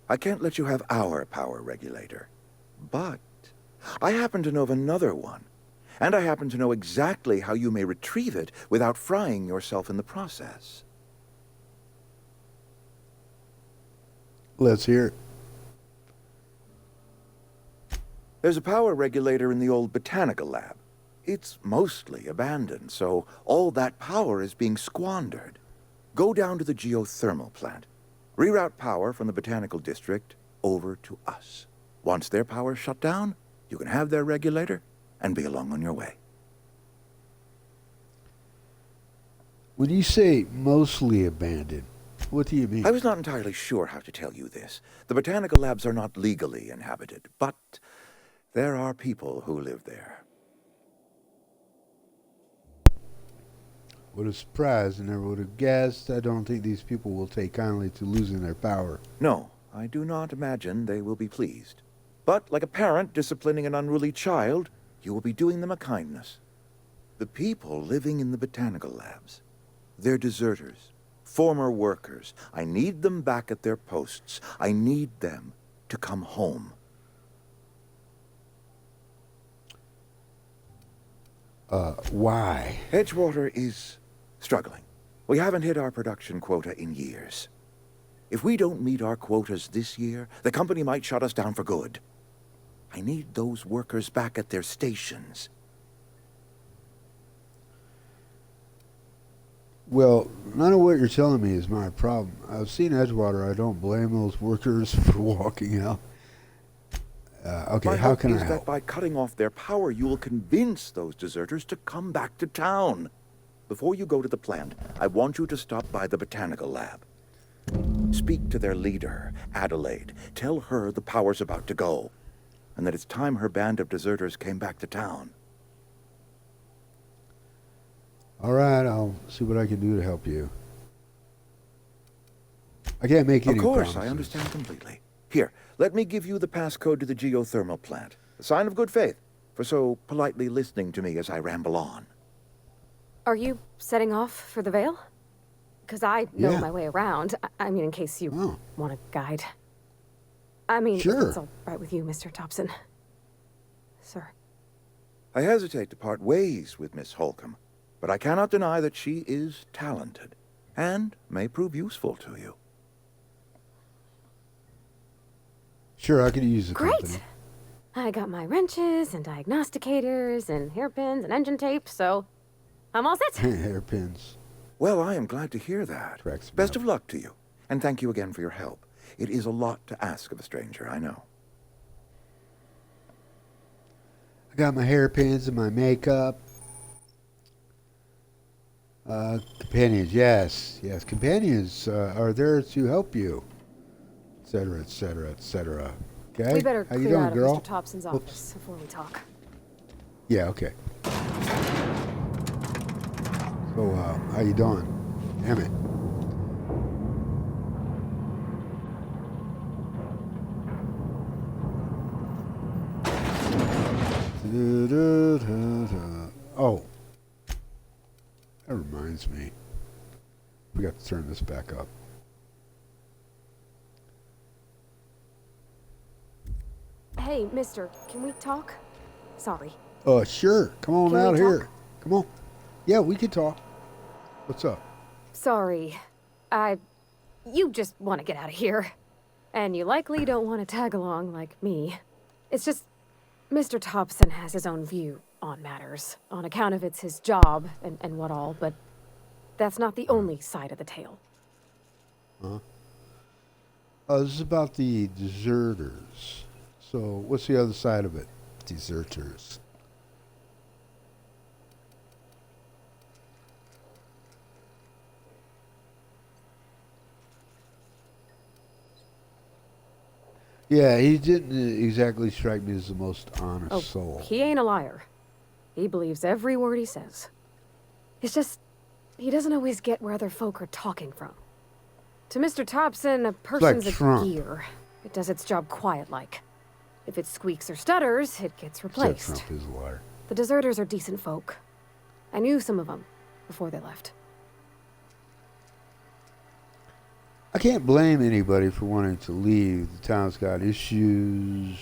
I can't let you have our power regulator. But I happen to know of another one. And I happen to know exactly how you may retrieve it without frying yourself in the process. Let's hear it. There's a power regulator in the old botanical lab. It's mostly abandoned, so all that power is being squandered. Go down to the geothermal plant. Reroute power from the botanical district over to us. Once their power's shut down, you can have their regulator and be along on your way. When you say mostly abandoned, what do you mean? I was not entirely sure how to tell you this. The botanical labs are not legally inhabited, but there are people who live there. What a surprise. I never would have guessed. I don't think these people will take kindly to losing their power. No, I do not imagine they will be pleased. But like a parent disciplining an unruly child, you will be doing them a kindness. The people living in the botanical labs, they're deserters, former workers. I need them back at their posts. I need them to come home. Why? Edgewater is struggling. We haven't hit our production quota in years. If we don't meet our quotas this year, the company might shut us down for good. I need those workers back at their stations. Well, none of what you're telling me is my problem. I've seen Edgewater. I don't blame those workers for walking out. Okay, My how hope can I is help? that by cutting off their power, you will convince those deserters to come back to town. Before you go to the plant, I want you to stop by the botanical lab. Speak to their leader, Adelaide. Tell her the power's about to go, and that it's time her band of deserters came back to town. All right, I'll see what I can do to help you. I can't make any Of course, promises. I understand completely. Here, let me give you the passcode to the geothermal plant. A sign of good faith for so politely listening to me as I ramble on. Are you setting off for the Vale? Because I know Yeah. my way around. I mean, in case you want a guide. I mean, if Sure. it's all right with you, Mr. Thompson. Sir. I hesitate to part ways with Miss Holcomb, but I cannot deny that she is talented and may prove useful to you. Sure, I could use the Great! company. I got my wrenches and diagnosticators and hairpins and engine tape, so I'm all set. Hairpins. Well, I am glad to hear that. Best of luck to you, and thank you again for your help. It is a lot to ask of a stranger, I know. I got my hairpins and my makeup. Companions, yes. Companions are there to help you, etc., etc., etc. Okay. We better How you clear doing, out girl? of Mr. Thompson's office before we talk. Yeah. Okay. So, how you doing? Damn it. Oh. That reminds me. We got to turn this back up. Hey, mister, can we talk? Sorry. Sure. Come on Can we out here. talk? Come on. Yeah, we can talk. What's up? Sorry. You just want to get out of here. And you likely don't want to tag along like me. It's just, Mr. Thompson has his own view on matters, on account of it's his job and what all, but that's not the only side of the tale. Huh? This is about the deserters. So, what's the other side of it? Deserters. Yeah, he didn't exactly strike me as the most honest soul. He ain't a liar. He believes every word he says. It's just, he doesn't always get where other folk are talking from. To Mr. Thompson, a person's Trump. a gear. It does its job quiet-like. If it squeaks or stutters, it gets Except replaced. Trump is a liar. The deserters are decent folk. I knew some of them before they left. I can't blame anybody for wanting to leave. The town's got issues.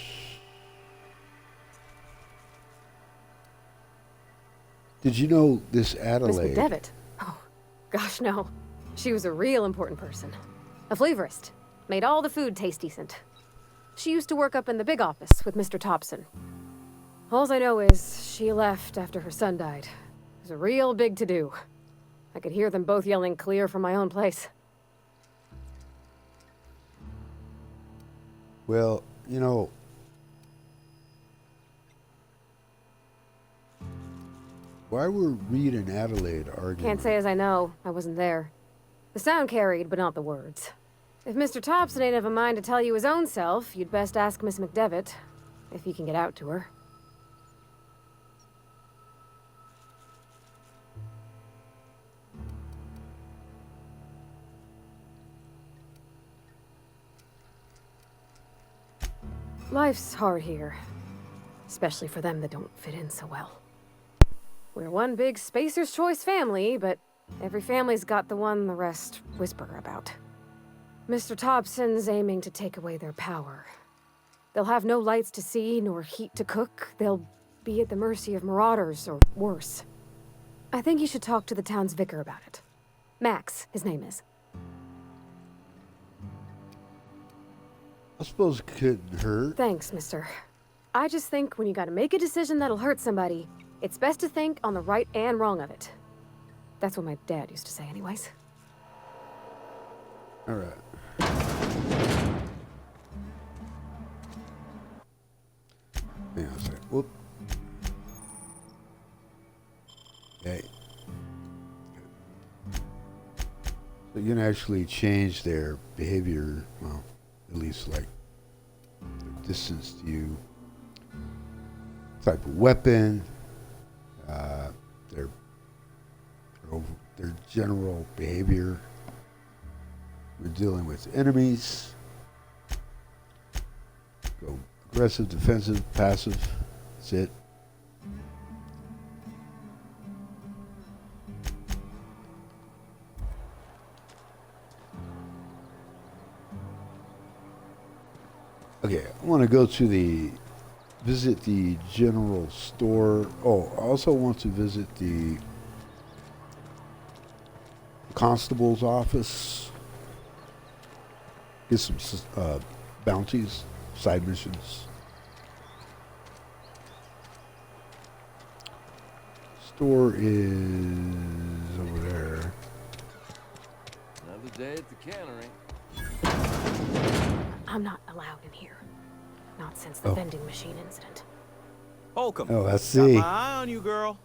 Did you know this Miss Adelaide? McDevitt? Oh, gosh, no. She was a real important person. A flavorist. Made all the food taste decent. She used to work up in the big office with Mr. Thompson. Alls I know is she left after her son died. It was a real big to-do. I could hear them both yelling clear from my own place. Well, you know, why were Reid and Adelaide arguing? Can't say as I know. I wasn't there. The sound carried, but not the words. If Mr. Thompson ain't of a mind to tell you his own self, you'd best ask Miss McDevitt, if he can get out to her. Life's hard here, especially for them that don't fit in so well. We're one big Spacer's Choice family, but every family's got the one the rest whisper about. Mr. Thompson's aiming to take away their power. They'll have no lights to see, nor heat to cook. They'll be at the mercy of marauders, or worse. I think you should talk to the town's vicar about it. Max, his name is. I suppose it couldn't hurt. Thanks, mister. I just think when you gotta make a decision that'll hurt somebody, it's best to think on the right and wrong of it. That's what my dad used to say anyways. All right. Hang on a sec. Whoop. Okay. So you can actually change their behavior, well, at least like their distance to you, type of weapon, their general behavior. We're dealing with enemies. Go aggressive, defensive, passive. That's it. Okay, I want to go to visit the general store. Oh, I also want to visit the constable's office. Get some bounties, side missions. Store is over there. Another day at the cannery. I'm not allowed in here. Not since the vending machine incident. Holcomb. Oh, let's got see. my eye on you, girl.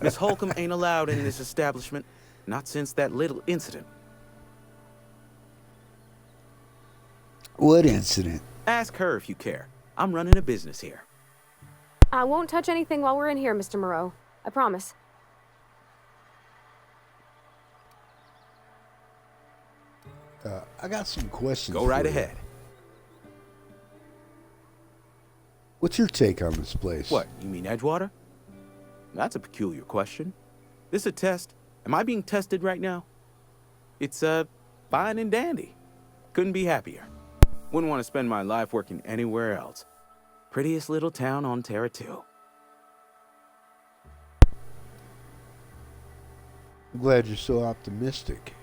Miss Holcomb ain't allowed in this establishment. Not since that little incident. What incident? Ask her if you care. I'm running a business here. I won't touch anything while we're in here, Mr. Moreau. I promise. I got some questions. Go right for you. ahead. What's your take on this place? What, you mean Edgewater? That's a peculiar question. This a test? Am I being tested right now? It's, fine and dandy. Couldn't be happier. Wouldn't want to spend my life working anywhere else. Prettiest little town on Terra 2. I'm glad you're so optimistic.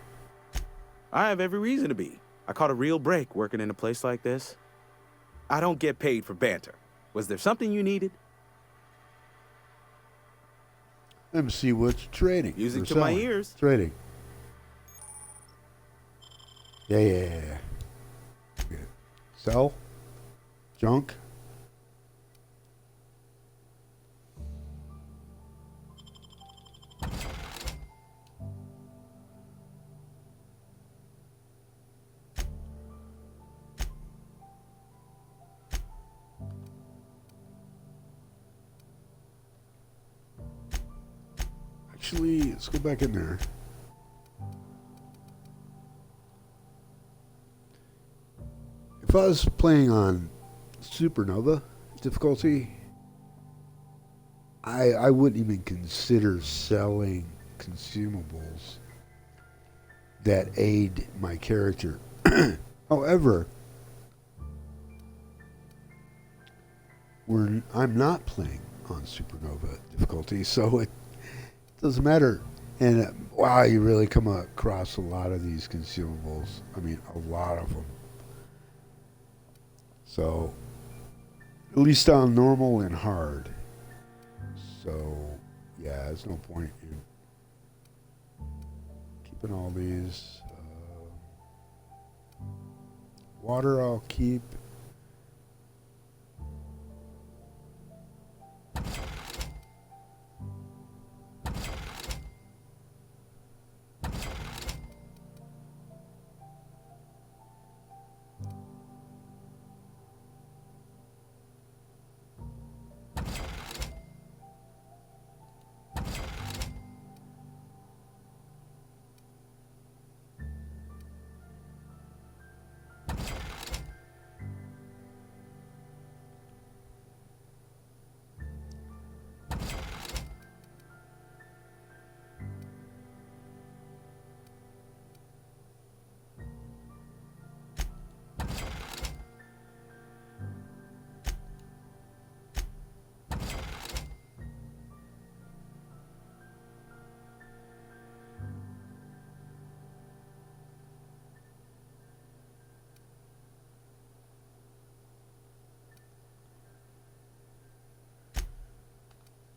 I have every reason to be. I caught a real break working in a place like this. I don't get paid for banter. Was there something you needed? Let me see what you're trading. Music or to my selling. ears. Trading. Yeah. Good. Sell. Junk. Actually, let's go back in there. If I was playing on Supernova difficulty, I wouldn't even consider selling consumables that aid my character. However, I'm not playing on Supernova difficulty, so it doesn't matter. And wow, you really come across a lot of these consumables. I mean, a lot of them. So, at least on normal and hard. So, yeah, there's no point in keeping all these. Water I'll keep.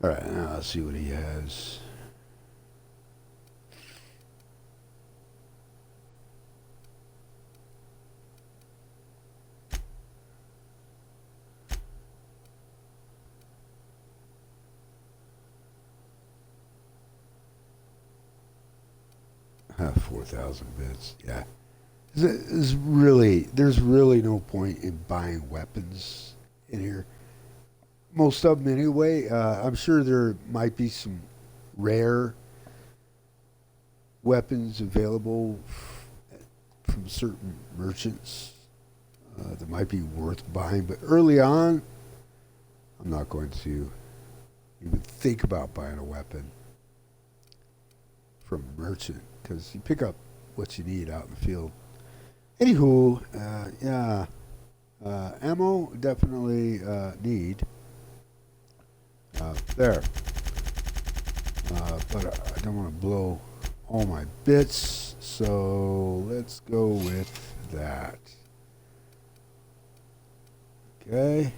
Alright, now let's see what he has. Ah, 4,000 bits, yeah. There's really no point in buying weapons in here. Most of them anyway. I'm sure there might be some rare weapons available from certain merchants that might be worth buying. But early on, I'm not going to even think about buying a weapon from a merchant because you pick up what you need out in the field. Anywho, yeah, ammo definitely need. There. But I don't want to blow all my bits, so let's go with that. Okay.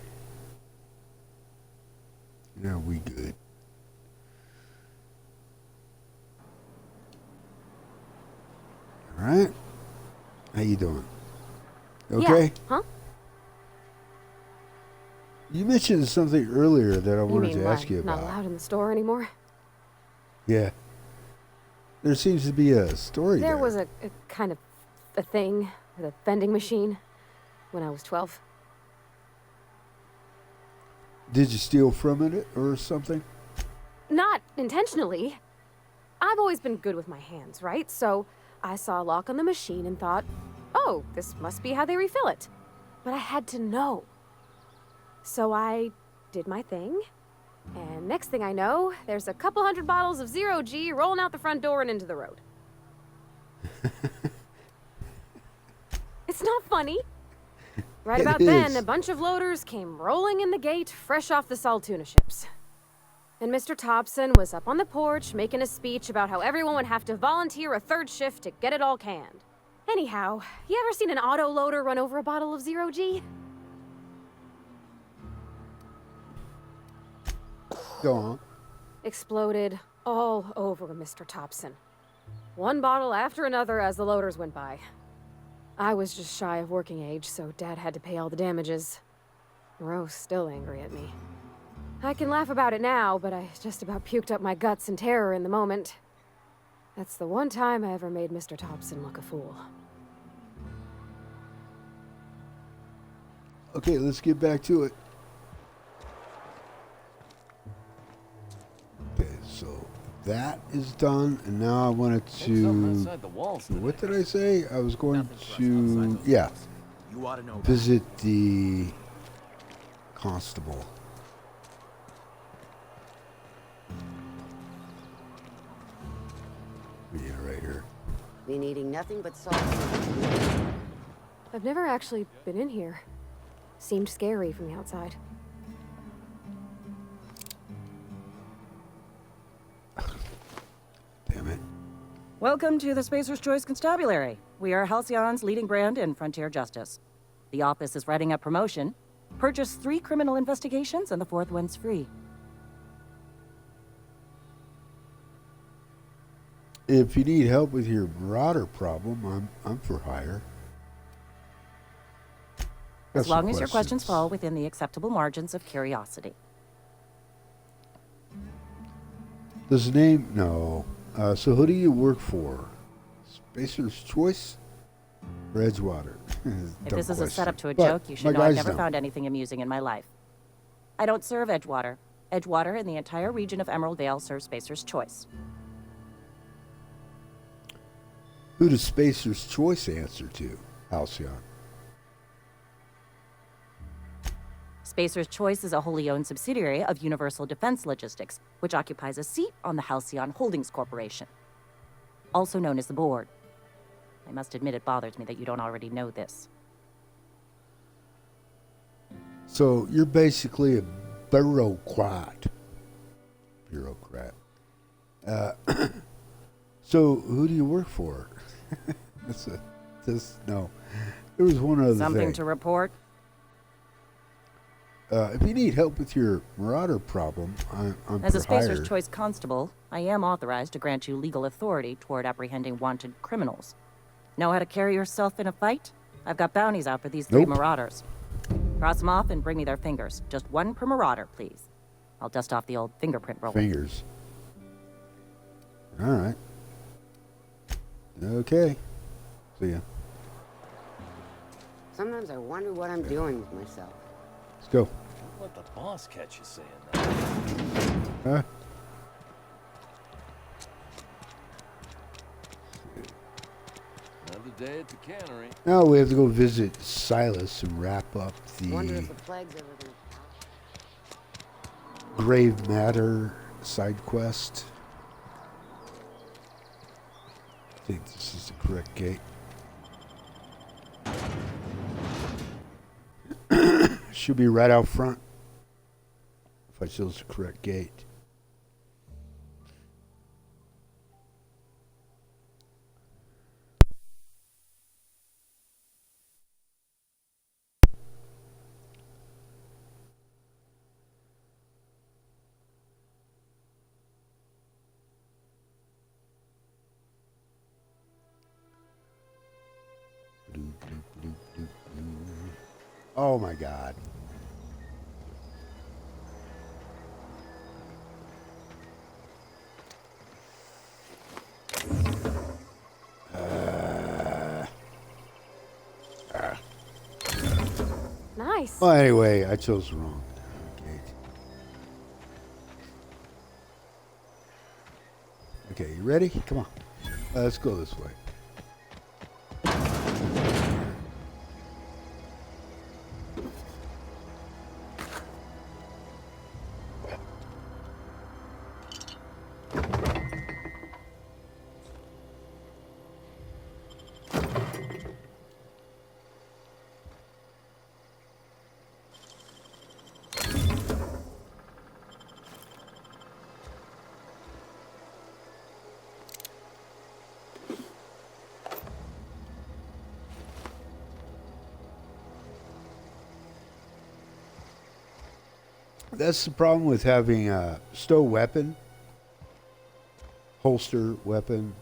Now we good. All right. How you doing? Okay? Yeah. Huh? You mentioned something earlier that I wanted to ask you about. Not allowed in the store anymore? Yeah. There seems to be a story there. There was a kind of a thing with a vending machine when I was 12. Did you steal from it or something? Not intentionally. I've always been good with my hands, right? So I saw a lock on the machine and thought, oh, this must be how they refill it. But I had to know. So I did my thing, and next thing I know, there's a couple hundred bottles of 0G rolling out the front door and into the road. It's not funny. Right about then, a bunch of loaders came rolling in the gate, fresh off the Saltuna ships. And Mr. Thompson was up on the porch making a speech about how everyone would have to volunteer a third shift to get it all canned. Anyhow, you ever seen an auto loader run over a bottle of 0G? Go on. Exploded all over Mr. Thompson. One bottle after another as the loaders went by. I was just shy of working age, so Dad had to pay all the damages. Rose still angry at me. I can laugh about it now, but I just about puked up my guts in terror in the moment. That's the one time I ever made Mr. Thompson look a fool. Okay, let's get back to it. Okay, so that is done, and now I wanted to... What did I say? I was going to... Yeah. Visit the constable. Yeah, right here. Been eating nothing but salt. I've never actually been in here. Seemed scary from the outside. Damn it. Welcome to the Spacer's Choice Constabulary. We are Halcyon's leading brand in frontier justice. The office is writing up promotion. Purchase 3 criminal investigations and the 4th one's free. If you need help with your marauder problem, I'm for hire. As long as your questions fall within the acceptable margins of curiosity. Does the name? No. So who do you work for? Spacer's Choice or Edgewater? If this is a setup to a joke, you should know I've never found anything amusing in my life. I don't serve Edgewater. Edgewater and the entire region of Emerald Vale serve Spacer's Choice. Who does Spacer's Choice answer to? Halcyon. Spacer's Choice is a wholly owned subsidiary of Universal Defense Logistics, which occupies a seat on the Halcyon Holdings Corporation, also known as the Board. I must admit it bothers me that you don't already know this. So you're basically a bureaucrat. So who do you work for? No. There was one other Something thing. to report? If you need help with your marauder problem, I'm As a for hire. Spacer's Choice constable, I am authorized to grant you legal authority toward apprehending wanted criminals. Know how to carry yourself in a fight? I've got bounties out for these 3 marauders. Cross them off and bring me their fingers. Just 1 per marauder, please. I'll dust off the old fingerprint roller. Fingers. All right. Okay. See ya. Sometimes I wonder what I'm doing with myself. Let's go. Let the boss catch you saying that. Huh? Another day at the cannery. Now we have to go visit Silas and wrap up Wonder the if the plague's ever gonna Grave Matter side quest. I think this is the correct gate. Should be right out front. If I chose the correct gate. Oh my God. Nice. Well, anyway, I chose the wrong gate. Okay, you ready? Come on. Let's go this way. That's the problem with having a stow weapon, holster weapon,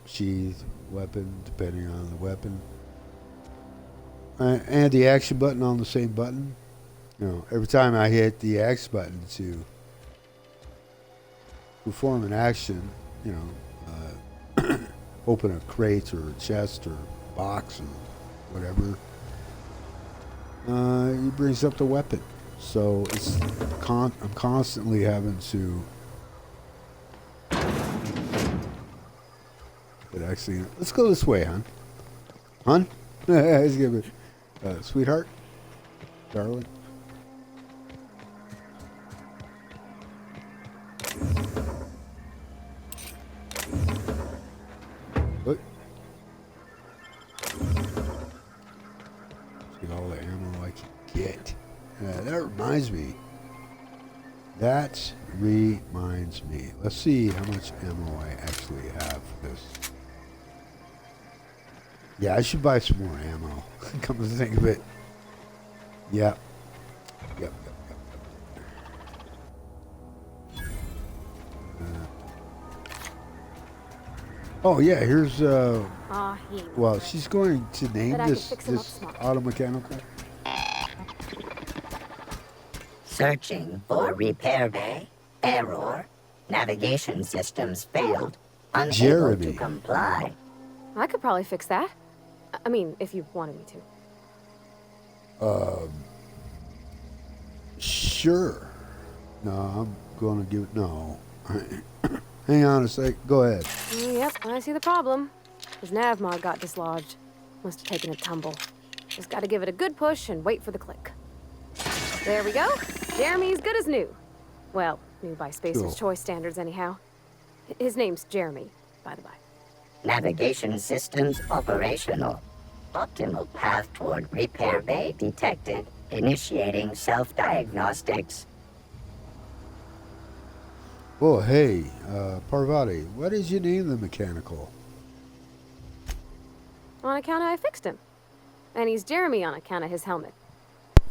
sheath weapon, depending on the weapon, and the action button on the same button. You know, every time I hit the X button to perform an action, you know, open a crate or a chest or a box or whatever, it brings up the weapon. So it's I'm constantly having to but actually, let's go this way, hon. Hon? Let's give it, sweetheart, darling. What? Let's get all the ammo I can get. That reminds me. Let's see how much ammo I actually have for this. Yeah, I should buy some more ammo. Come to think of it. Yep. Oh yeah, here's well, she's going to name this auto mechanical. Searching for repair bay. Error. Navigation systems failed. Unable to comply. I could probably fix that. I mean, if you wanted me to. Sure. No, I'm gonna give it, no. Hang on a sec, go ahead. Yep, I see the problem. His nav mod got dislodged. Must have taken a tumble. Just gotta give it a good push and wait for the click. There we go. Jeremy's good as new. Well, new by Spacer's Choice standards anyhow. His name's Jeremy, by the by. Navigation systems operational. Optimal path toward repair bay detected. Initiating self-diagnostics. Well, hey, Parvati, why did you name the mechanical? On account of I fixed him. And he's Jeremy on account of his helmet.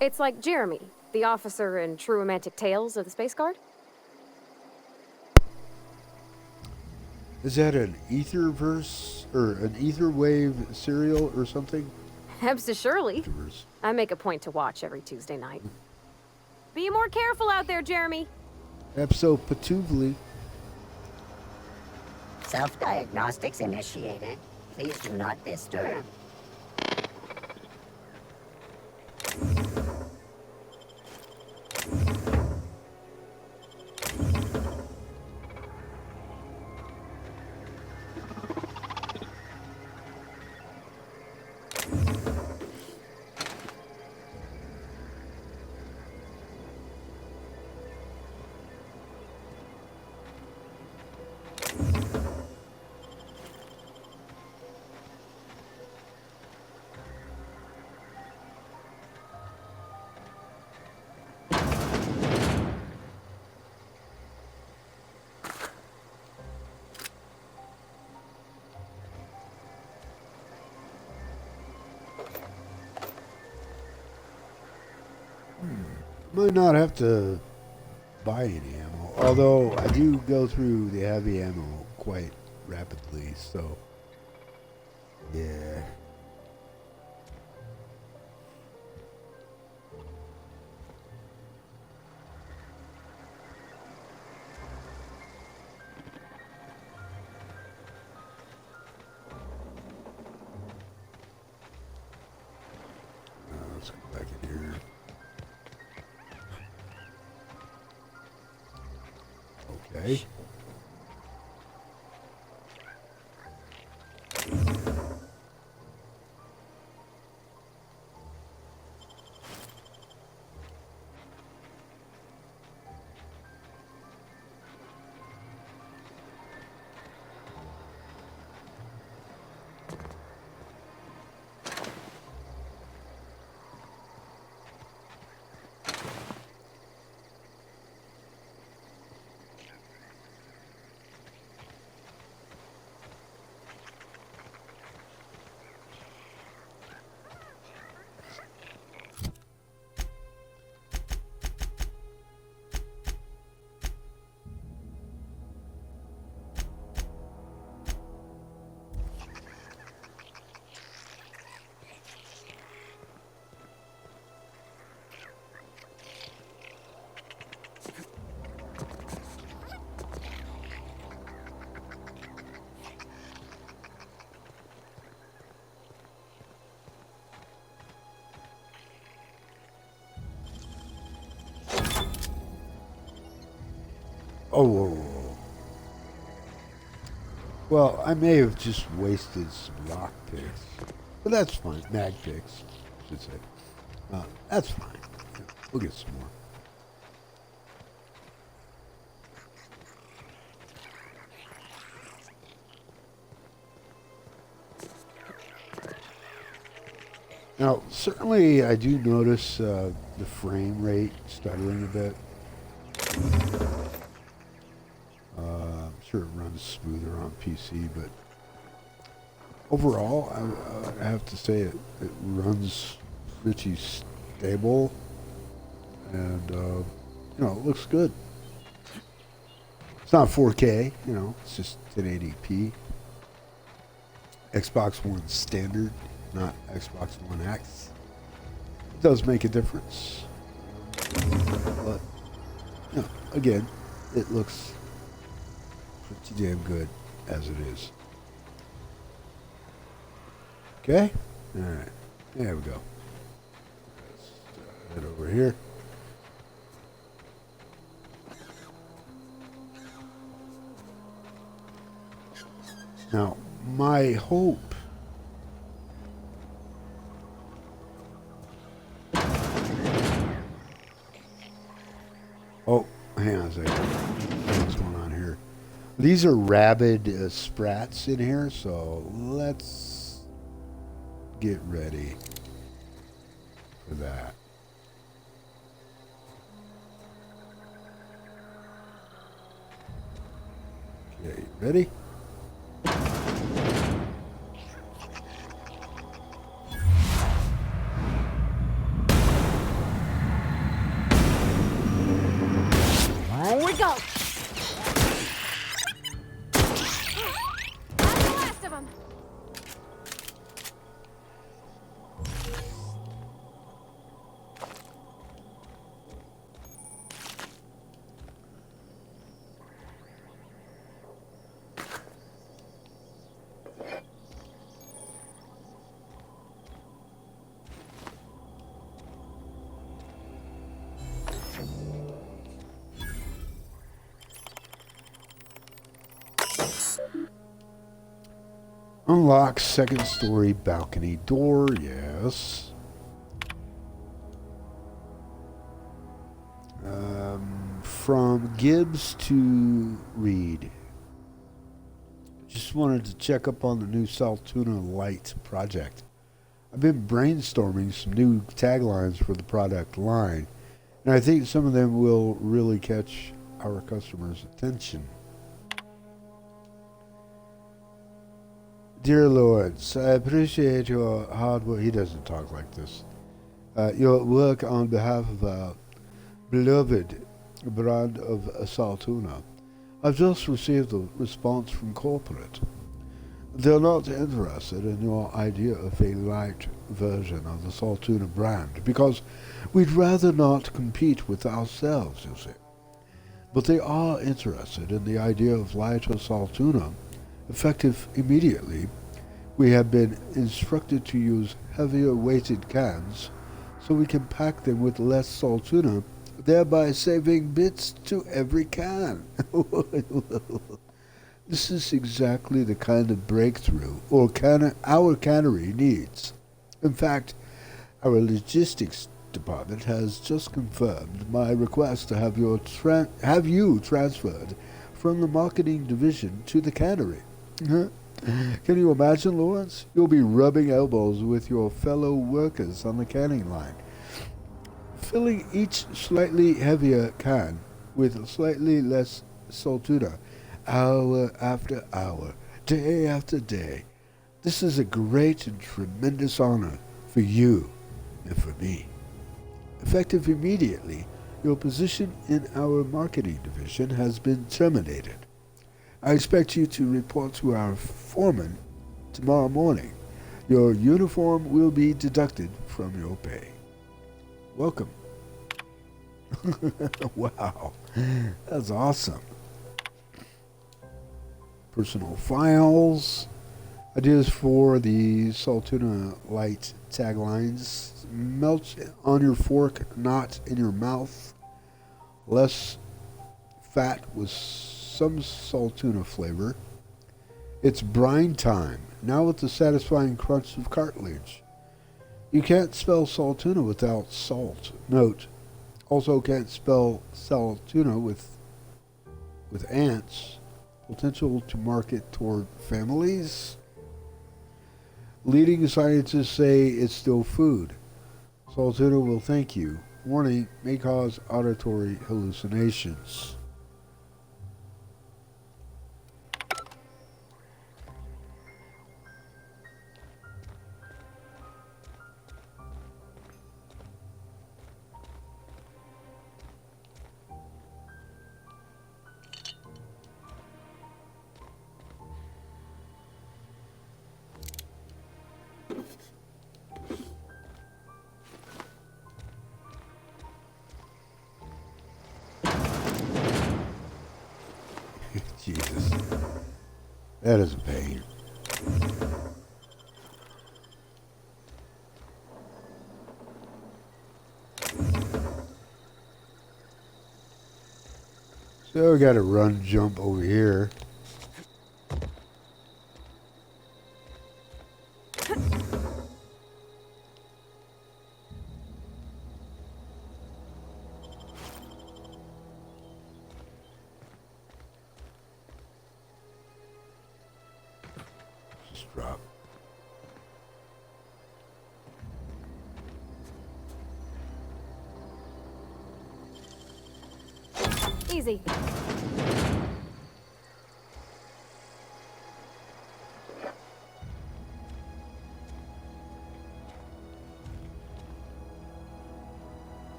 It's like Jeremy, The officer in True Romantic Tales of the Space Guard? Is that an etherverse or an ether wave serial or something? Hebs surely. Etherverse. I make a point to watch every Tuesday night. Be more careful out there, Jeremy. Epso Patuvli. Self-diagnostics initiated. Please do not disturb. Might not have to buy any ammo, although I do go through the heavy ammo quite rapidly, so yeah. Let's go back in here. Okay. Oh, whoa, whoa. Well, I may have just wasted some rock picks, but that's fine. Mag picks, I should say. That's fine. Yeah, we'll get some more. Now, certainly I do notice the frame rate stuttering a bit. I'm sure it runs smoother on PC, but overall, I have to say it runs pretty stable, and you know, it looks good. It's not 4K, you know, it's just 1080p. Xbox One standard, not Xbox One X. It does make a difference, but you know, again, it looks pretty damn good as it is. Okay, all right, there we go. Let's head over here. Now, my hope hang on a second. What's going on here? These are rabid sprats in here, so let's get ready for that. Okay, ready? go! That's the last of them! Unlock second story balcony door, yes. From Gibbs to Reid. Just wanted to check up on the new Saltuna Light project. I've been brainstorming some new taglines for the product line, and I think some of them will really catch our customers' attention. Dear Lawrence, I appreciate your hard work. He doesn't talk like this. Your work on behalf of our beloved brand of Saltuna. I've just received a response from corporate. They're not interested in your idea of a light version of the Saltuna brand because we'd rather not compete with ourselves, you see. But they are interested in the idea of lighter Saltuna, effective immediately. We have been instructed to use heavier weighted cans so we can pack them with less Saltuna, thereby saving bits to every can. This is exactly the kind of breakthrough our cannery needs. In fact, our logistics department has just confirmed my request to have you transferred from the marketing division to the cannery. Can you imagine, Lawrence? You'll be rubbing elbows with your fellow workers on the canning line, filling each slightly heavier can with slightly less Saltuna, hour after hour, day after day. This is a great and tremendous honor for you and for me. Effective immediately, your position in our marketing division has been terminated. I expect you to report to our foreman tomorrow morning. Your uniform will be deducted from your pay. Welcome. Wow, that's awesome. Personal files. Ideas for the Saltuna Light taglines. Melt on your fork, not in your mouth. Less fat with some Saltuna flavor. It's brine time, now with the satisfying crunch of cartilage. You can't spell Saltuna without salt. Note, also can't spell Saltuna with ants. Potential to market toward families. Leading scientists say it's still food. Saltuna will thank you. Warning, may cause auditory hallucinations. Jesus. That is a pain. So we got to run jump over here. Just drop. Easy.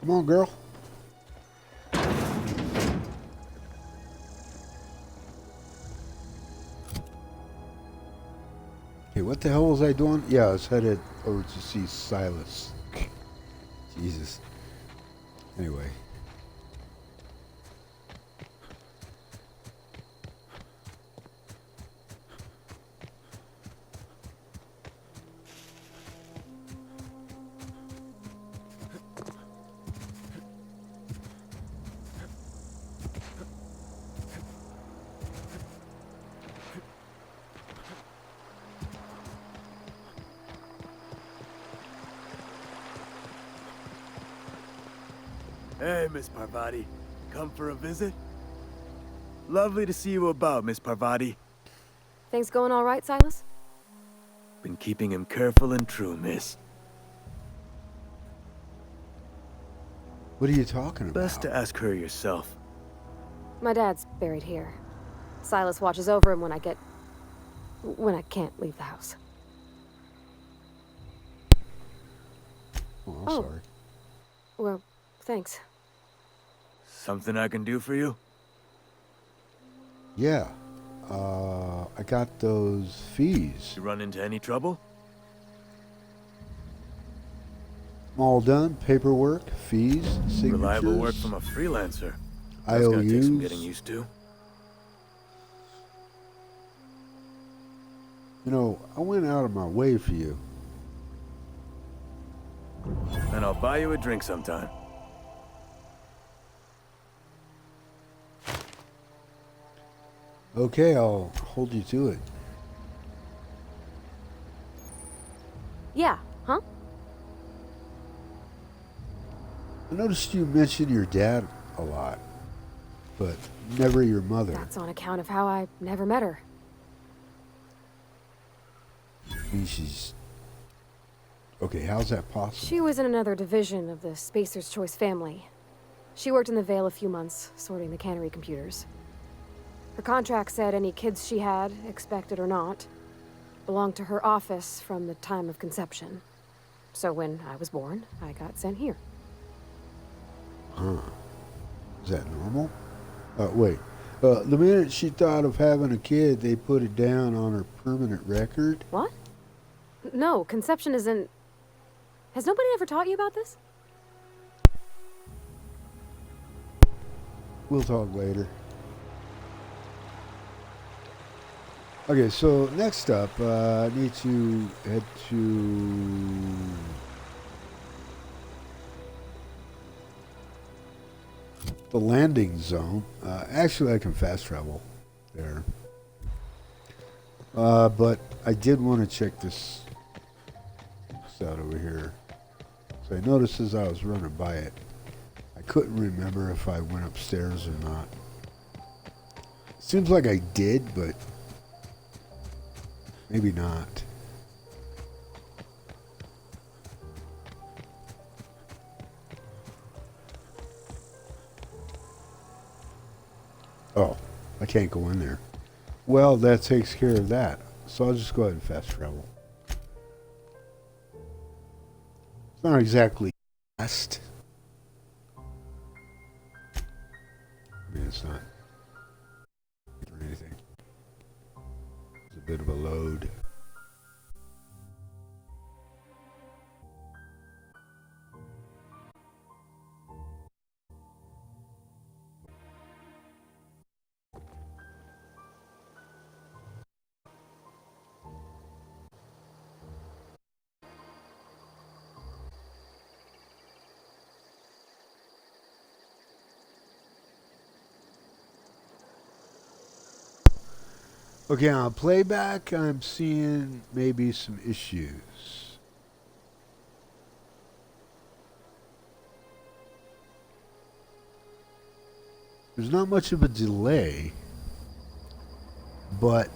Come on, girl. Okay, what the hell was I doing? Yeah, I was headed over to see Silas. Jesus. Anyway. Hey, Miss Parvati. Come for a visit? Lovely to see you about, Miss Parvati. Things going all right, Silas? Been keeping him careful and true, miss. What are you talking about? Best to ask her yourself. My dad's buried here. Silas watches over him when I can't leave the house. Oh, I'm sorry. Well, thanks. Something I can do for you? Yeah. I got those fees. You run into any trouble? I'm all done. Paperwork, fees, signatures. Reliable work from a freelancer. That's gonna take some getting used to. You know, I went out of my way for you. And I'll buy you a drink sometime. Okay, I'll hold you to it. Yeah, huh? I noticed you mentioned your dad a lot, but never your mother. That's on account of how I never met her. I mean, she's... Okay, how's that possible? She was in another division of the Spacer's Choice family. She worked in the Vale a few months, sorting the cannery computers. Her contract said any kids she had, expected or not, belonged to her office from the time of conception. So when I was born, I got sent here. Huh. Is that normal? Wait. The minute she thought of having a kid, they put it down on her permanent record? What? No, conception isn't... Has nobody ever taught you about this? We'll talk later. Okay, so next up, I need to head to... the landing zone. Actually, I can fast travel there. But I did want to check this out over here. So I noticed as I was running by it, I couldn't remember if I went upstairs or not. Seems like I did, but maybe not. Oh, I can't go in there. Well, that takes care of that. So I'll just go ahead and fast travel. It's not exactly fast. I mean, it's not or anything. It's a bit of a load. Okay, on playback, I'm seeing maybe some issues. There's not much of a delay, but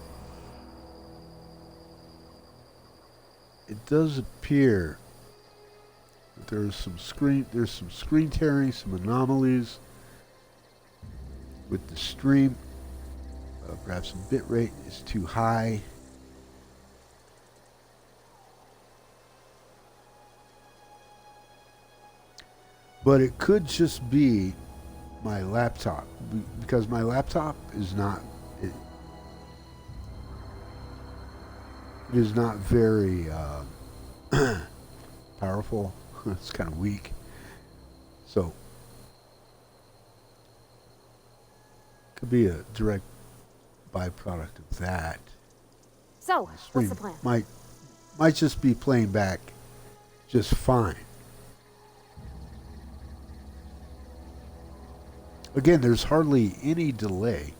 it does appear that there's some screen tearing, some anomalies with the stream. Perhaps the bit rate is too high. But it could just be my laptop, because my laptop is not, it is not very powerful. It's kind of weak. So, could be a direct byproduct of that. So, what's the plan? Might just be playing back just fine. Again, there's hardly any delay,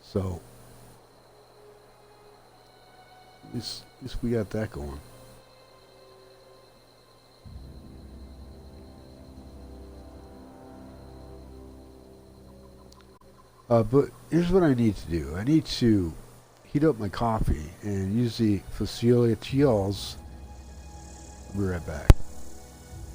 so at least we got that going. But here's what I need to do. I need to heat up my coffee and use the facilities. I'll be right back.